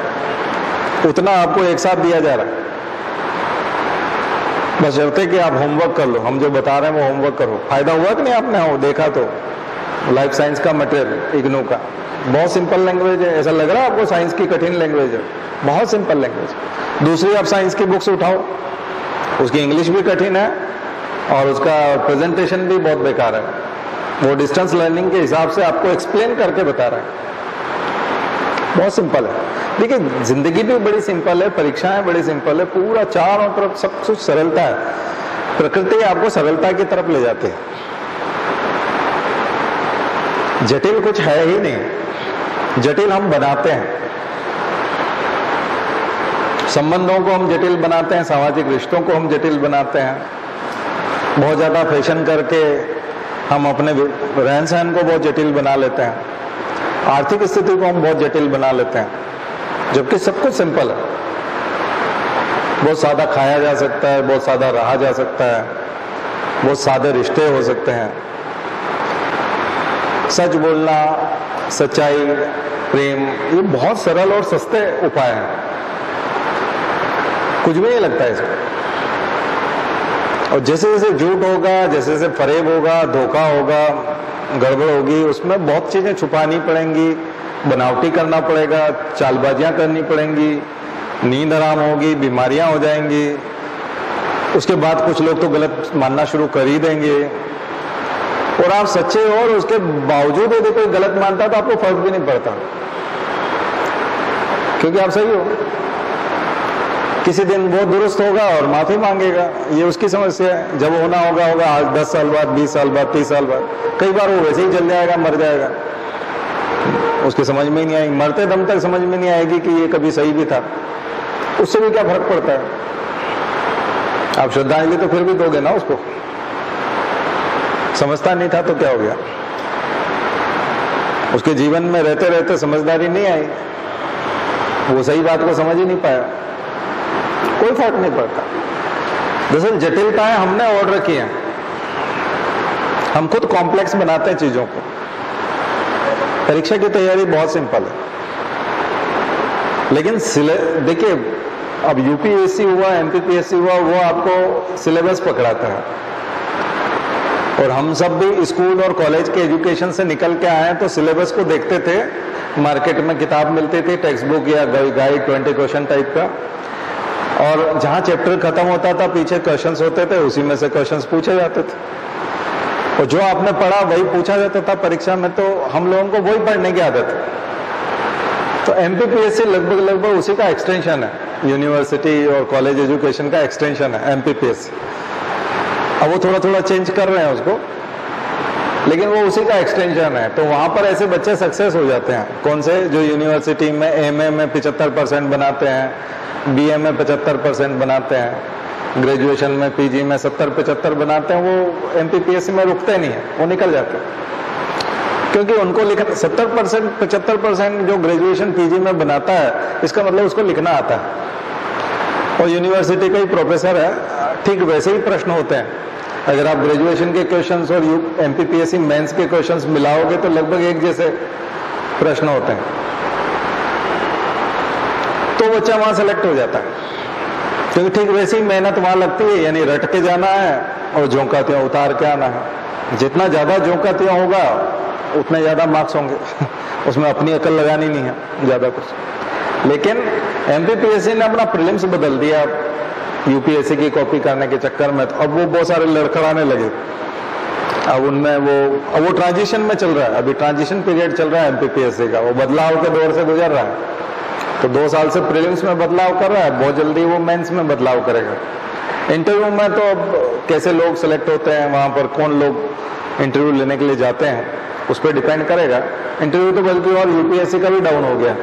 उतना आपको एक साथ दिया जा रहा है, बस होते कि आप होमवर्क कर लो, हम जो बता रहे हैं वो होमवर्क करो। फायदा हुआ कि नहीं आपने? हो देखा तो लाइफ साइंस का मटेरियल इग्नू का बहुत सिंपल लैंग्वेज है, ऐसा लग रहा है आपको साइंस की कठिन लैंग्वेज है, बहुत सिंपल लैंग्वेज। दूसरी आप साइंस की बुक्स उठाओ, उसकी इंग्लिश भी कठिन है और उसका प्रेजेंटेशन भी बहुत बेकार है, वो डिस्टेंस लर्निंग के हिसाब से आपको एक्सप्लेन करके बता रहा है। बहुत सिंपल है। देखिए जिंदगी भी बड़ी सिंपल है, परीक्षाएं बड़ी सिंपल है, पूरा चारों तरफ सब कुछ सरलता है। प्रकृति आपको सरलता की तरफ ले जाती है। जटिल कुछ है ही नहीं, जटिल हम बनाते हैं। संबंधों को हम जटिल बनाते हैं, सामाजिक रिश्तों को हम जटिल बनाते हैं। बहुत ज्यादा फैशन करके हम अपने रहन सहन को बहुत जटिल बना लेते हैं। आर्थिक स्थिति को हम बहुत जटिल बना लेते हैं, जबकि सब कुछ सिंपल है। बहुत सादा खाया जा सकता है, बहुत सादा रहा जा सकता है, बहुत सादे रिश्ते हो सकते हैं। सच बोलना, सच्चाई, प्रेम, ये बहुत सरल और सस्ते उपाय हैं। कुछ भी नहीं लगता इसमें। और जैसे जैसे झूठ होगा, जैसे जैसे फरेब होगा, धोखा होगा, गड़बड़ होगी, उसमें बहुत चीजें छुपानी पड़ेंगी, बनावटी करना पड़ेगा, चालबाजियां करनी पड़ेंगी, नींद हराम होगी, बीमारियां हो जाएंगी। उसके बाद कुछ लोग तो गलत मानना शुरू कर ही देंगे। और आप सच्चे हो और उसके बावजूद यदि कोई गलत मानता तो आपको फर्क भी नहीं पड़ता, क्योंकि आप सही हो। किसी दिन वो दुरुस्त होगा और माफी मांगेगा, ये उसकी समस्या है। जब होना होगा होगा, आज 10 साल बाद, 20 साल बाद, 30 साल बाद, कई बार वो वैसे ही चल जाएगा, मर जाएगा। उसके समझ में ही नहीं आएगी, मरते दम तक समझ में नहीं आएगी कि ये कभी सही भी था। उससे भी क्या फर्क पड़ता है? आप श्रद्धांजलि तो फिर भी दोगे ना उसको। समझता नहीं था तो क्या हो गया? उसके जीवन में रहते रहते समझदारी नहीं आई, वो सही बात को समझ ही नहीं पाया, कोई फर्क नहीं पड़ता। दरअसल जटिलताएं हमने ओढ़ रखी हैं, हम खुद कॉम्प्लेक्स बनाते हैं चीजों को। परीक्षा की तैयारी बहुत सिंपल है, लेकिन देखिए अब यूपीएससी हुआ, एमपीपीएससी हुआ, वो आपको सिलेबस पकड़ाता है। और हम सब भी स्कूल और कॉलेज के एजुकेशन से निकल के आए हैं, तो सिलेबस को देखते थे। मार्केट में किताब मिलती थी, टेक्स्ट बुक या गाइड 20 क्वेश्चन टाइप का, और जहां चैप्टर खत्म होता था पीछे क्वेश्चंस होते थे, उसी में से क्वेश्चंस पूछे जाते थे। और जो आपने पढ़ा वही पूछा जाता था परीक्षा में, तो हम लोगों को वही पढ़ने की आदत है। तो एमपीपीएससी लगभग उसी का एक्सटेंशन है, यूनिवर्सिटी और कॉलेज एजुकेशन का एक्सटेंशन है एमपीपीएससी। अब वो थोड़ा थोड़ा चेंज कर रहे हैं उसको, लेकिन वो उसी का एक्सटेंशन है। तो वहां पर ऐसे बच्चे सक्सेस हो जाते हैं। कौन से? जो यूनिवर्सिटी में एमए में 75% बनाते हैं, बीए में 75% बनाते हैं, ग्रेजुएशन में पीजी में 70-75 बनाते हैं, वो एमपीपीएससी में रुकते नहीं है, वो निकल जाते हैं। क्योंकि उनको लिखना 70% 75% जो ग्रेजुएशन पीजी में बनाता है, इसका मतलब उसको लिखना आता है। और यूनिवर्सिटी का ही प्रोफेसर है, ठीक वैसे ही प्रश्न होते हैं। अगर आप ग्रेजुएशन के क्वेश्चंस और एमपीपीएससी मेंस के क्वेश्चंस मिलाओगे तो लगभग एक जैसे प्रश्न होते हैं। तो बच्चा वहां सेलेक्ट हो जाता है, क्योंकि ठीक वैसी मेहनत वहां लगती है। यानी रट के जाना है और झोंका त्यों उतार के आना है। जितना ज्यादा झोंका त्यों होगा उतने ज्यादा मार्क्स होंगे। उसमें अपनी अकल लगानी नहीं है ज्यादा कुछ। लेकिन एमपीपीएससी ने अपना प्रीलिम्स बदल दिया यूपीएससी की कॉपी करने के चक्कर में। तो अब वो बहुत सारे लड़खड़ाने लगे। अब उनमें वो ट्रांजिशन में चल रहा है, अभी ट्रांजिशन पीरियड चल रहा है एमपीपीएससी का। वो बदलाव के दौर से गुजर रहा है। तो 2 साल से प्रीलिम्स में बदलाव कर रहा है, बहुत जल्दी वो मेंस में बदलाव करेगा। इंटरव्यू में तो अब कैसे लोग सेलेक्ट होते हैं, वहां पर कौन लोग इंटरव्यू लेने के लिए जाते हैं, उस पर डिपेंड करेगा। इंटरव्यू तो बल्कि और यूपीएससी का भी डाउन हो गया,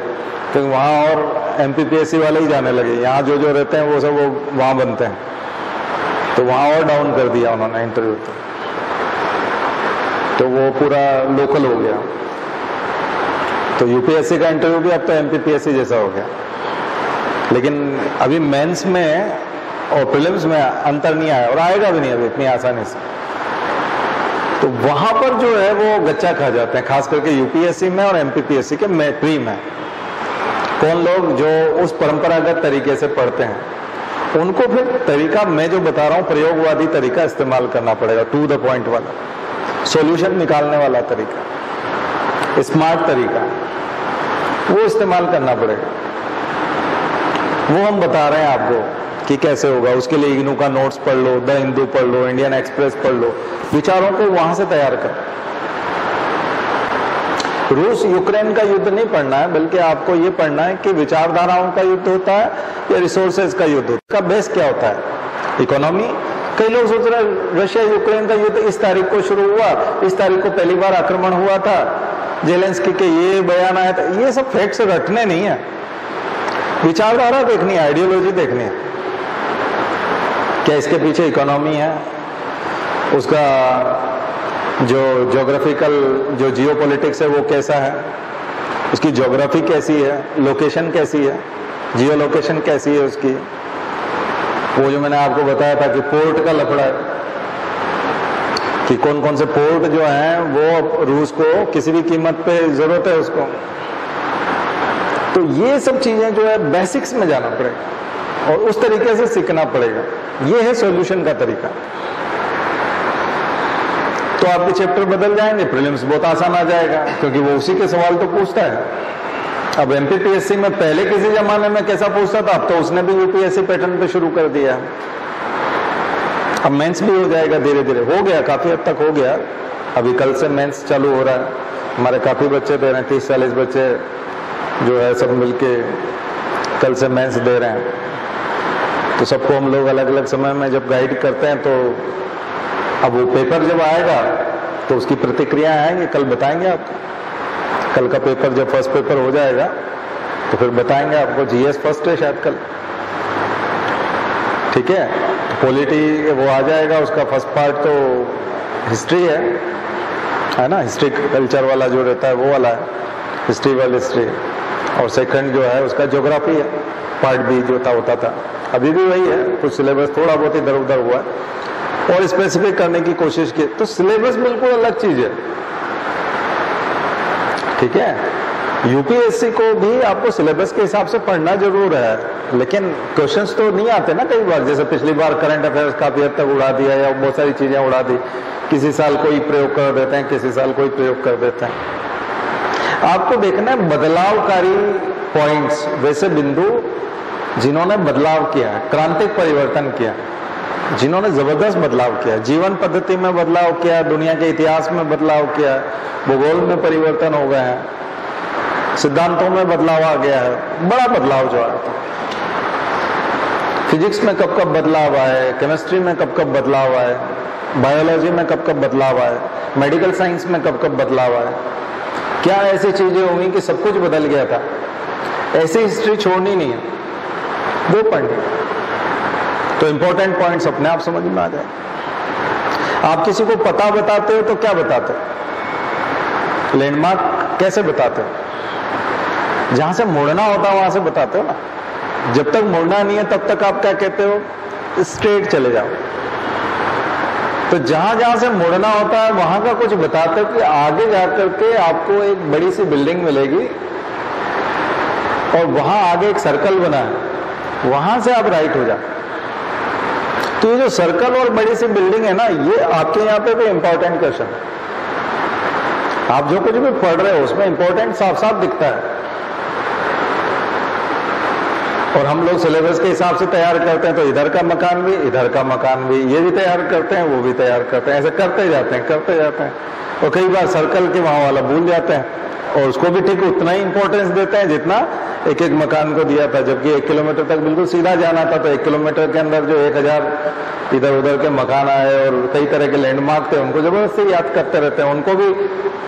क्योंकि वहां और एमपीपीएससी वाले ही जाने लगे। यहाँ जो जो रहते हैं वो सब वो वहां बनते हैं, तो वहां और डाउन कर दिया उन्होंने इंटरव्यू। तो वो पूरा लोकल हो गया। तो यूपीएससी का इंटरव्यू भी अब तो एमपीपीएससी जैसा हो गया। लेकिन अभी मेंस में और प्रीलिम्स में अंतर नहीं आया, और आएगा भी नहीं अभी इतनी आसानी से। तो वहां पर जो है वो गच्चा खा जाते हैं, खास करके यूपीएससी में और एमपीपीएससी के प्री में। कौन लोग जो उस परंपरागत तरीके से पढ़ते हैं, उनको फिर तरीका मैं जो बता रहा हूं, प्रयोगवादी तरीका इस्तेमाल करना पड़ेगा, टू द पॉइंट वाला, सॉल्यूशन निकालने वाला तरीका, स्मार्ट तरीका, वो इस्तेमाल करना पड़ेगा। वो हम बता रहे हैं आपको कि कैसे होगा। उसके लिए इग्नू का नोट्स पढ़ लो, द हिंदू पढ़ लो, इंडियन एक्सप्रेस पढ़ लो, विचारों को वहां से तैयार कर। रूस यूक्रेन का युद्ध नहीं पढ़ना है, बल्कि आपको ये पढ़ना है कि विचारधाराओं का युद्ध होता है या रिसोर्सेज का युद्ध होता है। का बेस क्या होता है? इकोनॉमी। कई लोग सोच रहे हैं रशिया यूक्रेन का युद्ध इस तारीख को शुरू हुआ, इस तारीख को पहली बार आक्रमण हुआ था, जेलेंस्की के ये बयान आया था। ये सब फैक्ट्स रटने नहीं है, विचारधारा देखनी है, आइडियोलॉजी देखनी है। क्या इसके पीछे इकोनॉमी है, उसका जो ज्योग्राफिकल जो जियोपॉलिटिक्स है वो कैसा है, उसकी ज्योग्राफी कैसी है, लोकेशन कैसी है, जियो लोकेशन कैसी है उसकी। वो जो मैंने आपको बताया था कि पोर्ट का लफड़ा है कि कौन कौन से पोर्ट जो हैं वो रूस को किसी भी कीमत पे जरूरत है उसको। तो ये सब चीजें जो है बेसिक्स में जाना पड़ेगा और उस तरीके से सीखना पड़ेगा। ये है सॉल्यूशन का तरीका। तो आपके चैप्टर बदल जाएंगे, प्रीलिम्स बहुत आसान आ जाएगा, क्योंकि वो उसी के सवाल तो पूछता है। अब एमपीपीएससी में पहले किसी जमाने में कैसा पूछता था, अब तो उसने भी यूपीएससी पैटर्न पे शुरू कर दिया। अब मेंस भी हो जाएगा धीरे धीरे, हो गया, काफी हद तक हो गया। अभी कल से मेंस चालू हो रहा है। हमारे काफी बच्चे दे रहे हैं, 30-40 बच्चे जो है सब मिलके कल से मेंस दे रहे हैं। तो सबको हम लोग अलग अलग समय में जब गाइड करते हैं, तो अब वो पेपर जब आएगा तो उसकी प्रतिक्रिया आएंगी, कल बताएंगे आपको। कल का पेपर जब फर्स्ट पेपर हो जाएगा तो फिर बताएंगे आपको। जीएस फर्स्ट है शायद कल, ठीक है। पॉलिटी वो आ जाएगा, उसका फर्स्ट पार्ट तो हिस्ट्री है ना, हिस्ट्री कल्चर वाला जो रहता है वो वाला है, हिस्ट्री वाली हिस्ट्री। और सेकंड जो है उसका ज्योग्राफी है, पार्ट बी जो होता था। अभी भी वही है, कुछ सिलेबस थोड़ा बहुत इधर उधर हुआ है और स्पेसिफिक करने की कोशिश की। तो सिलेबस बिल्कुल अलग चीज है, ठीक है। यूपीएससी को भी आपको सिलेबस के हिसाब से पढ़ना जरूर है, लेकिन क्वेश्चंस तो नहीं आते ना कई बार। जैसे पिछली बार करंट अफेयर्स काफी हद तक उड़ा दिया या बहुत सारी चीजें उड़ा दी। किसी साल कोई प्रयोग कर देते हैं, किसी साल कोई प्रयोग कर देते हैं। आपको देखना है बदलावकारी पॉइंट्स, वैसे बिंदु जिन्होंने बदलाव किया, क्रांतिक परिवर्तन किया, जिन्होंने जबरदस्त बदलाव किया, जीवन पद्धति में बदलाव किया, दुनिया के इतिहास में बदलाव किया, भूगोल में परिवर्तन हो गए हैं, सिद्धांतों में बदलाव आ गया है, बड़ा बदलाव जो आया था। फिजिक्स में कब कब बदलाव आए, केमिस्ट्री में कब कब बदलाव आए, बायोलॉजी में कब कब बदलाव आए, मेडिकल साइंस में कब कब बदलाव आए। क्या ऐसी चीजें हुई कि सब कुछ बदल गया था? ऐसी हिस्ट्री छोड़नी नहीं है, वो पढ़नी। तो इंपॉर्टेंट पॉइंट्स अपने आप समझ में आ जाए। आप किसी को पता बताते हो तो क्या बताते हो? लैंडमार्क कैसे बताते हो? जहां से मुड़ना होता है वहां से बताते हो ना। जब तक मुड़ना नहीं है तब तक आप क्या कहते हो? स्ट्रेट चले जाओ। तो जहां जहां से मुड़ना होता है वहां का कुछ बताते हो कि आगे जाकर के आपको एक बड़ी सी बिल्डिंग मिलेगी और वहां आगे एक सर्कल बना है, वहां से आप राइट हो जाओ। तो ये जो सर्कल और बड़ी सी बिल्डिंग है ना, ये आपके यहाँ पे भी इंपॉर्टेंट क्वेश्चन है। आप जो कुछ भी पढ़ रहे हो उसमें इंपॉर्टेंट साफ साफ दिखता है। और हम लोग सिलेबस के हिसाब से तैयार करते हैं, तो इधर का मकान भी, इधर का मकान भी, ये भी तैयार करते हैं, वो भी तैयार करते हैं, ऐसे करते जाते हैं। और कई बार सर्कल के वहां वाला भूल जाते हैं और उसको भी ठीक उतना ही इंपॉर्टेंस देते हैं जितना एक एक मकान को दिया था। जबकि 1 किलोमीटर तक बिल्कुल सीधा जाना था, तो 1 किलोमीटर के अंदर जो 1000 इधर उधर के मकान आए और कई तरह के लैंडमार्क थे, उनको जबरदस्ती याद करते रहते हैं। उनको भी,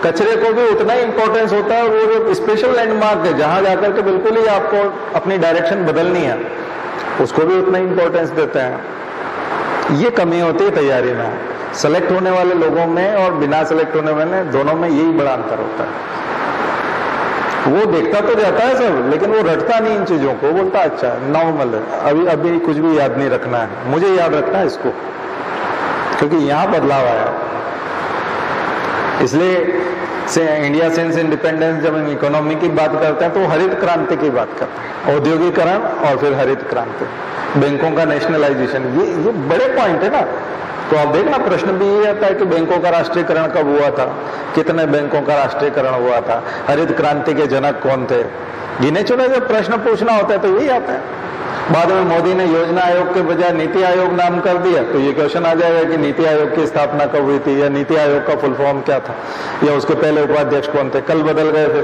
कचरे को भी उतना ही इंपॉर्टेंस होता है। वो जो स्पेशल लैंडमार्क है जहां जाकर के बिल्कुल ही आपको अपनी डायरेक्शन बदलनी है, उसको भी उतना ही इंपॉर्टेंस देते हैं। ये कमी होती है तैयारी में, सेलेक्ट होने वाले लोगों में और बिना सेलेक्ट होने वाले दोनों में यही बड़ा अंतर होता है। वो देखता तो जाता है सब, लेकिन वो रटता नहीं इन चीजों को। बोलता अच्छा नॉर्मल है, अभी कुछ भी याद नहीं रखना है, मुझे याद रखना है इसको, क्योंकि यहां बदलाव आया। इसलिए से इंडिया सिंस इंडिपेंडेंस जब हम इकोनॉमी की बात करते हैं तो हरित क्रांति की बात करते हैं, औद्योगिकरण और फिर हरित क्रांति, बैंकों का नेशनलाइजेशन, ये बड़े पॉइंट है ना। तो आप देखना प्रश्न भी ये आता है कि बैंकों का राष्ट्रीयकरण कब हुआ था, कितने बैंकों का राष्ट्रीयकरण हुआ था, हरित क्रांति के जनक कौन थे। गिने चुने जब प्रश्न पूछना होता है तो यही आता है। बाद में मोदी ने योजना आयोग के बजाय नीति आयोग नाम कर दिया, तो ये क्वेश्चन आ जाएगा कि नीति आयोग की स्थापना कब हुई थी, या नीति आयोग का फुल फॉर्म क्या था, या उसके पहले उपाध्यक्ष कौन थे। कल बदल गए, फिर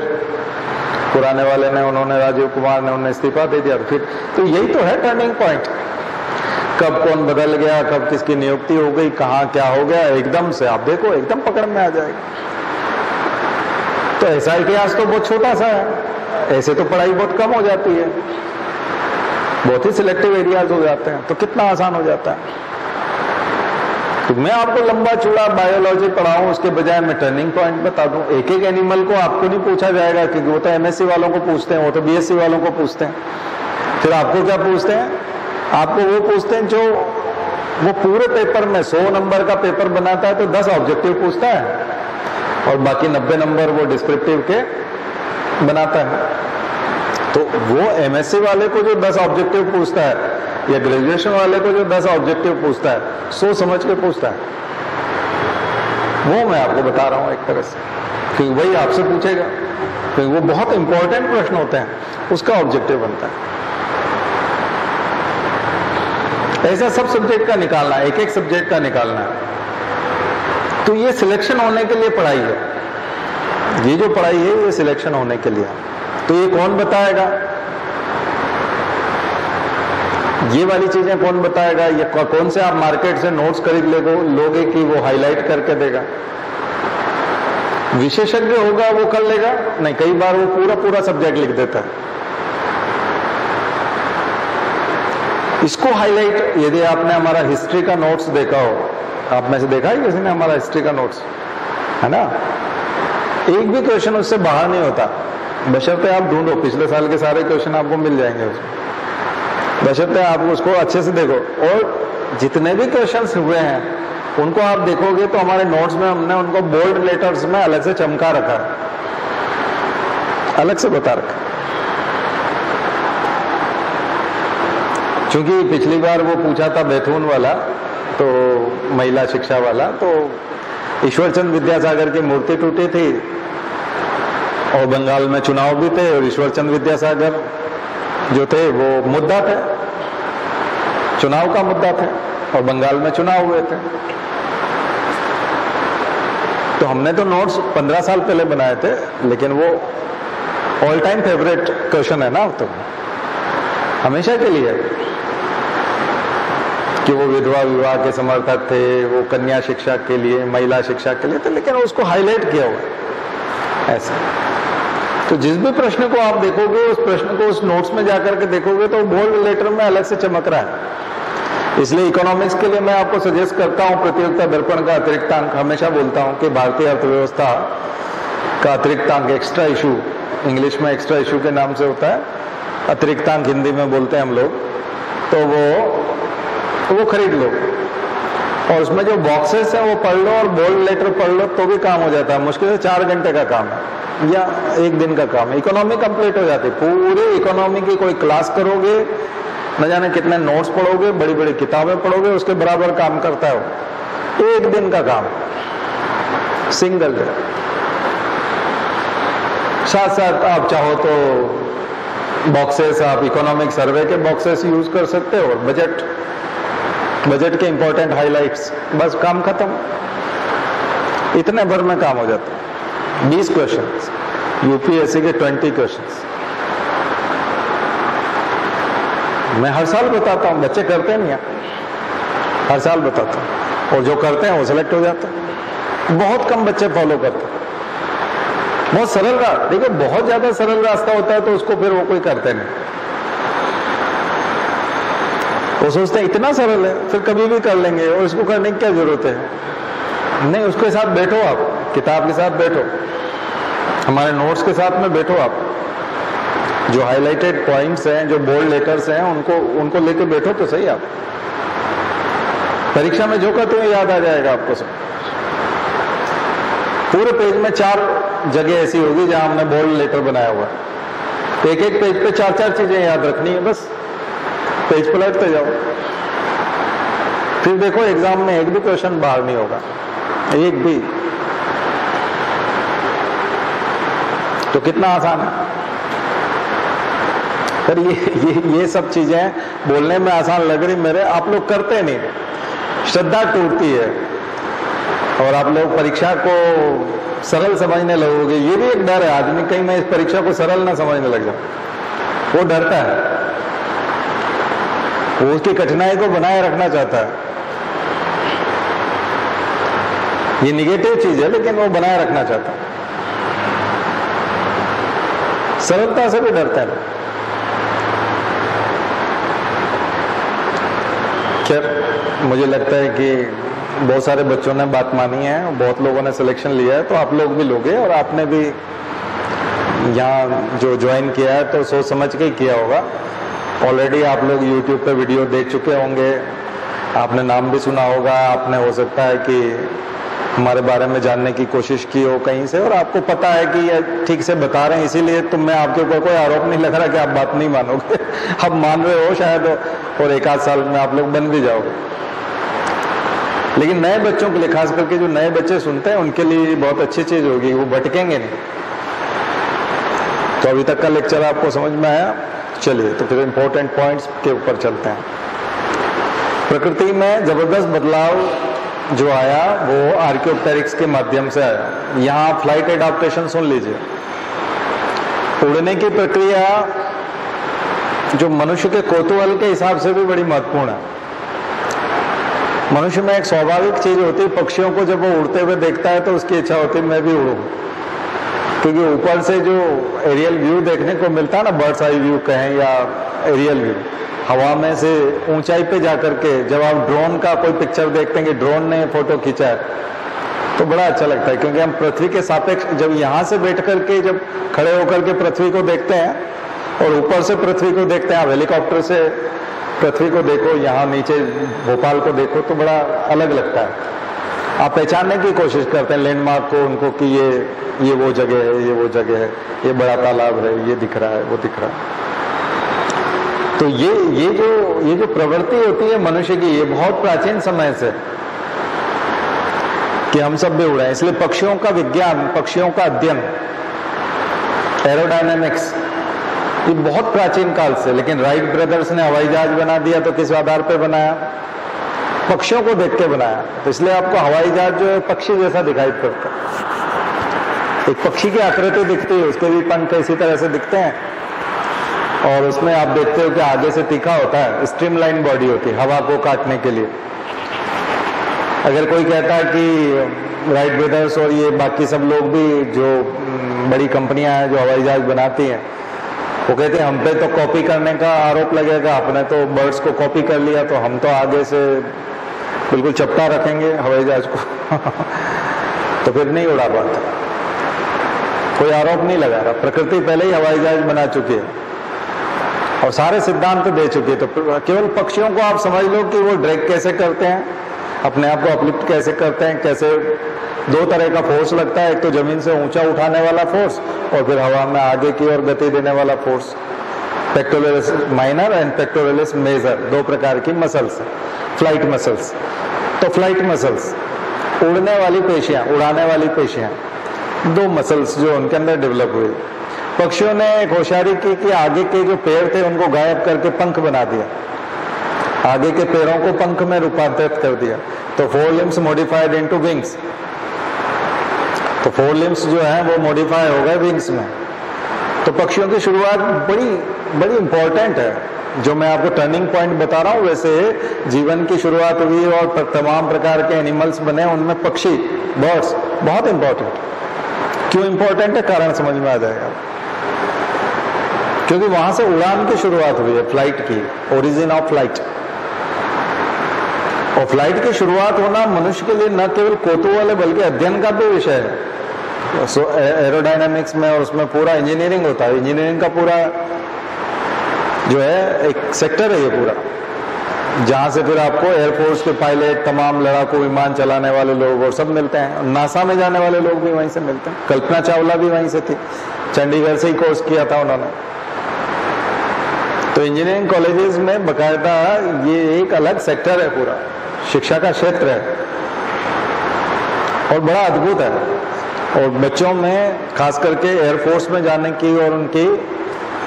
पुराने वाले ने, उन्होंने, राजीव कुमार ने, उन्होंने इस्तीफा दे दिया। फिर तो यही तो है टर्निंग पॉइंट, कब कौन बदल गया, कब किसकी नियुक्ति हो गई, कहाँ क्या हो गया, एकदम से आप देखो एकदम पकड़ में आ जाएगा। तो ऐसा इतिहास तो बहुत छोटा सा है, ऐसे तो पढ़ाई बहुत कम हो जाती है, बहुत ही सिलेक्टिव एरियाज हो जाते हैं, तो कितना आसान हो जाता है। तो मैं आपको लंबा चौड़ा बायोलॉजी पढ़ाऊं, उसके बजाय मैं टर्निंग पॉइंट बता दूं। एक एक एनिमल को आपको नहीं पूछा जाएगा, क्योंकि वो तो एमएससी वालों को पूछते हैं, वो तो बीएससी वालों को पूछते हैं। फिर आपको क्या पूछते हैं, आपको वो पूछते हैं जो वो पूरे पेपर में 100 नंबर का पेपर बनाता है तो 10 ऑब्जेक्टिव पूछता है, और बाकी 90 नंबर वो डिस्क्रिप्टिव के बनाता है। तो वो एमएससी वाले को जो 10 ऑब्जेक्टिव पूछता है, या ग्रेजुएशन वाले को जो 10 ऑब्जेक्टिव पूछता है, सोच समझ के पूछता है, वो मैं आपको बता रहा हूं एक तरह से, क्योंकि वही आपसे पूछेगा, क्योंकि वो बहुत इंपॉर्टेंट प्रश्न होते हैं, उसका ऑब्जेक्टिव बनता है। ऐसा सब सब्जेक्ट का निकालना है, एक एक सब्जेक्ट का निकालना है। तो ये सिलेक्शन होने के लिए पढ़ाई है, ये जो पढ़ाई है ये सिलेक्शन होने के लिए। तो ये कौन बताएगा, ये वाली चीजें कौन बताएगा, ये कौन से आप मार्केट से नोट्स खरीद लोगे कि वो हाईलाइट करके देगा। विशेषज्ञ होगा वो कर लेगा, नहीं कई बार वो पूरा पूरा सब्जेक्ट लिख देता है। इसको हाईलाइट, यदि आपने हमारा हिस्ट्री का नोट्स देखा हो, आप में से देखा है किसी ने हमारा हिस्ट्री का नोट्स, है ना, एक भी क्वेश्चन उससे बाहर नहीं होता, बशर्ते आप ढूंढो, पिछले साल के सारे क्वेश्चन आपको मिल जाएंगे उसमें, बशर्ते आप उसको अच्छे से देखो। और जितने भी क्वेश्चंस हुए हैं उनको आप देखोगे तो हमारे नोट्स में हमने उनको बोल्ड लेटर्स में अलग से चमका रखा है, अलग से बता रखा। क्योंकि पिछली बार वो पूछा था बैथून वाला, तो महिला शिक्षा वाला, तो ईश्वरचंद विद्यासागर की मूर्ति टूटी थी, और बंगाल में चुनाव भी थे, और ईश्वरचंद विद्यासागर जो थे वो मुद्दा थे, चुनाव का मुद्दा थे, और बंगाल में चुनाव हुए थे। तो हमने तो नोट्स 15 साल पहले बनाए थे, लेकिन वो ऑल टाइम फेवरेट क्वेश्चन है ना, तो हमेशा के लिए, कि वो विधवा विवाह के समर्थक थे, वो कन्या शिक्षा के लिए, महिला शिक्षा के लिए थे, लेकिन उसको हाईलाइट किया हुआ है ऐसा। तो जिस भी प्रश्न को आप देखोगे, उस प्रश्न को उस नोट्स में जाकर के देखोगे तो बोल्ड लेटर में अलग से चमक रहा है। इसलिए इकोनॉमिक्स के लिए मैं आपको सजेस्ट करता हूं प्रतियोगिता दर्पण का अतिरिक्त अंक, हमेशा बोलता हूं कि भारतीय अर्थव्यवस्था का अतिरिक्त अंक, एक्स्ट्रा इशू, इंग्लिश में एक्स्ट्रा इशू के नाम से होता है, अतिरिक्त अंक हिंदी में बोलते हैं हम लोग, तो वो खरीद लो, और उसमें जो बॉक्सेस है वो पढ़ लो, और बोल्ड लेटर पढ़ लो, तो भी काम हो जाता है। मुश्किल से 4 घंटे का काम है, या 1 दिन का काम है, इकोनॉमी कंप्लीट हो जाती है। पूरे इकोनॉमी की कोई क्लास करोगे, न जाने कितने नोट्स पढ़ोगे, बड़ी बड़ी किताबें पढ़ोगे, उसके बराबर काम करता है वो, 1 दिन का काम, सिंगल डे। साथ साथ आप चाहो तो बॉक्सेस, आप इकोनॉमिक सर्वे के बॉक्सेस यूज कर सकते हो, और बजट के इंपॉर्टेंट हाइलाइट्स, बस काम खत्म। इतने भर में काम हो जाता है। 20 क्वेश्चन, यूपीएससी के 20 क्वेश्चन। मैं हर साल बताता हूं, बच्चे करते नहीं है, हर साल बताता हूं, और जो करते हैं वो सिलेक्ट हो जाते हैं। बहुत कम बच्चे फॉलो करते हैं। बहुत सरल रास्ता, देखो बहुत ज्यादा सरल रास्ता होता है तो उसको फिर वो कोई करते नहीं, वो सोचते हैं इतना सरल है फिर कभी भी कर लेंगे, और इसको करने की क्या जरूरत है। नहीं, उसके साथ बैठो, आप किताब के साथ बैठो, हमारे नोट्स के साथ में बैठो, आप जो हाइलाइटेड पॉइंट्स हैं, जो बोल्ड लेटर्स हैं, उनको लेके बैठो तो सही। आप परीक्षा में जो करते हो याद आ जाएगा आपको सब। पूरे पेज में 4 जगह ऐसी होगी जहां हमने बोल्ड लेटर बनाया हुआ है, एक एक पेज पे 4-4 चीजें याद रखनी है, बस पेज पलटते जाओ। फिर देखो एग्जाम में एक भी क्वेश्चन बाहर नहीं होगा, एक भी। तो कितना आसान है। पर ये सब चीजें बोलने में आसान लग रही मेरे, आप लोग करते नहीं, श्रद्धा टूटती है और आप लोग परीक्षा को सरल समझने लगोगे। ये भी एक डर है आदमी, कहीं मैं इस परीक्षा को सरल ना समझने लग जाऊं, वो डरता है, वो उसकी कठिनाई को बनाए रखना चाहता है। ये निगेटिव चीज है लेकिन वो बनाए रखना चाहता है, सरलता से भी डरता है। खैर मुझे लगता है कि बहुत सारे बच्चों ने बात मानी है, बहुत लोगों ने सिलेक्शन लिया है, तो आप लोग भी लोगे और आपने भी यहाँ जो ज्वाइन किया है तो सोच समझ के ही किया होगा। ऑलरेडी आप लोग YouTube पे वीडियो देख चुके होंगे, आपने नाम भी सुना होगा, आपने हो सकता है कि हमारे बारे में जानने की कोशिश की हो कहीं से, और आपको पता है कि ये ठीक से बता रहे हैं, इसीलिए तो मैं आपके ऊपर कोई आरोप नहीं लग रहा कि आप बात नहीं मानोगे। आप मान रहे हो शायद, और एक आध साल में आप लोग बन भी जाओगे। लेकिन नए बच्चों के लिए, खास करके जो नए बच्चे सुनते हैं, उनके लिए बहुत अच्छी चीज होगी, वो भटकेंगे नहीं। तो अभी तक का लेक्चर आपको समझ में आया? चलिए तो फिर इंपॉर्टेंट पॉइंट्स के ऊपर चलते हैं। प्रकृति में जबरदस्त बदलाव जो आया वो आर्कियोप्टेरिक्स के माध्यम से आया। यहाँ आप फ्लाइट एडाप्टेशन सुन लीजिए। उड़ने की प्रक्रिया जो मनुष्य के कौतूहल के हिसाब से भी बड़ी महत्वपूर्ण है। मनुष्य में एक स्वाभाविक चीज होती है, पक्षियों को जब वो उड़ते हुए देखता है तो उसकी इच्छा होती है मैं भी उड़ूं, क्योंकि ऊपर से जो एरियल व्यू देखने को मिलता है ना, बर्ड्स आई व्यू कहें या एरियल व्यू, हवा में से ऊंचाई पे जाकर के जब आप ड्रोन का कोई पिक्चर देखते हैं कि ड्रोन ने फोटो खींचा है, तो बड़ा अच्छा लगता है। क्योंकि हम पृथ्वी के सापेक्ष जब यहाँ से बैठ करके जब खड़े होकर के पृथ्वी को देखते हैं और ऊपर से पृथ्वी को देखते हैं, आप हेलीकॉप्टर से पृथ्वी को देखो, यहाँ नीचे भोपाल को देखो, तो बड़ा अलग लगता है। आप पहचानने की कोशिश करते हैं लैंडमार्क को, उनको कि ये वो जगह है, ये वो जगह है, ये बड़ा तालाब है, ये दिख रहा है, वो दिख रहा है। तो ये जो प्रवृत्ति होती है मनुष्य की, ये बहुत प्राचीन समय से कि हम सब भी उड़े। इसलिए पक्षियों का विज्ञान, पक्षियों का अध्ययन, एरोडायनेमिक्स, ये बहुत प्राचीन काल से। लेकिन राइट ब्रदर्स ने हवाई जहाज बना दिया तो किस आधार पे बनाया? पक्षियों को देख के बनाया। तो इसलिए आपको हवाई जहाज जो है पक्षी जैसा दिखाई पड़ता है, एक पक्षी की आकृति दिखती है, उसके भी पंख इसी तरह से दिखते हैं, और उसमें आप देखते हो कि आगे से तीखा होता है, स्ट्रीमलाइन बॉडी होती है हवा को काटने के लिए। अगर कोई कहता है कि राइट ब्रदर्स और ये बाकी सब लोग भी जो बड़ी कंपनियां हैं जो हवाई जहाज बनाती हैं, वो कहते हैं हम पे तो कॉपी करने का आरोप लगेगा, आपने तो बर्ड्स को कॉपी कर लिया, तो हम तो आगे से बिल्कुल चपटा रखेंगे हवाई जहाज को। तो फिर नहीं उड़ा पाता, कोई आरोप नहीं लगा रहा। प्रकृति पहले ही हवाई जहाज बना चुकी है और सारे सिद्धांत दे चुकी है। तो केवल पक्षियों को आप समझ लो कि वो ड्रैग कैसे करते हैं, अपने आप को अपलिफ्ट कैसे करते हैं, कैसे दो तरह का फोर्स लगता है, एक तो जमीन से ऊंचा उठाने वाला फोर्स और फिर हवा में आगे की ओर गति देने वाला force. Pectoralis minor and pectoralis major, दो प्रकार की मसल्स, फ्लाइट मसल्स। तो फ्लाइट मसल्स, उड़ने वाली पेशियां, उड़ाने वाली पेशियां, दो मसल्स जो उनके अंदर डेवलप हुई। पक्षियों ने एक होशियारी की कि आगे के जो पैर थे उनको गायब करके पंख बना दिया, आगे के पैरों को पंख में रूपांतरित कर दिया। तो four limbs modified into wings. तो फोर लिम्स जो है वो मॉडिफाई हो गए विंग्स में। तो पक्षियों की शुरुआत बड़ी इंपॉर्टेंट है। जो मैं आपको टर्निंग पॉइंट बता रहा हूँ, वैसे जीवन की शुरुआत हुई और तमाम प्रकार के एनिमल्स बने, उनमें पक्षी, बर्ड्स बहुत इंपॉर्टेंट। क्यों इंपॉर्टेंट है? कारण समझ में आ जाएगा। क्योंकि वहां से उड़ान की शुरुआत हुई है, फ्लाइट की, ओरिजिन ऑफ फ्लाइट। और फ्लाइट की शुरुआत होना मनुष्य के लिए न केवल कौतूहल है बल्कि अध्ययन का भी विषय है। एरोडायनामिक्स में और उसमें पूरा इंजीनियरिंग होता है। इंजीनियरिंग का पूरा जो है एक सेक्टर है ये पूरा, जहां से फिर आपको एयरफोर्स के पायलट, तमाम लड़ाकू विमान चलाने वाले लोग और सब मिलते हैं। नासा में जाने वाले लोग भी वहीं से मिलते हैं। कल्पना चावला भी वहीं से थी, चंडीगढ़ से ही कोर्स किया था उन्होंने। तो इंजीनियरिंग कॉलेजेस में बकायदा ये एक अलग सेक्टर है, पूरा शिक्षा का क्षेत्र है और बड़ा अद्भुत है। और बच्चों में खास करके एयरफोर्स में जाने की और उनकी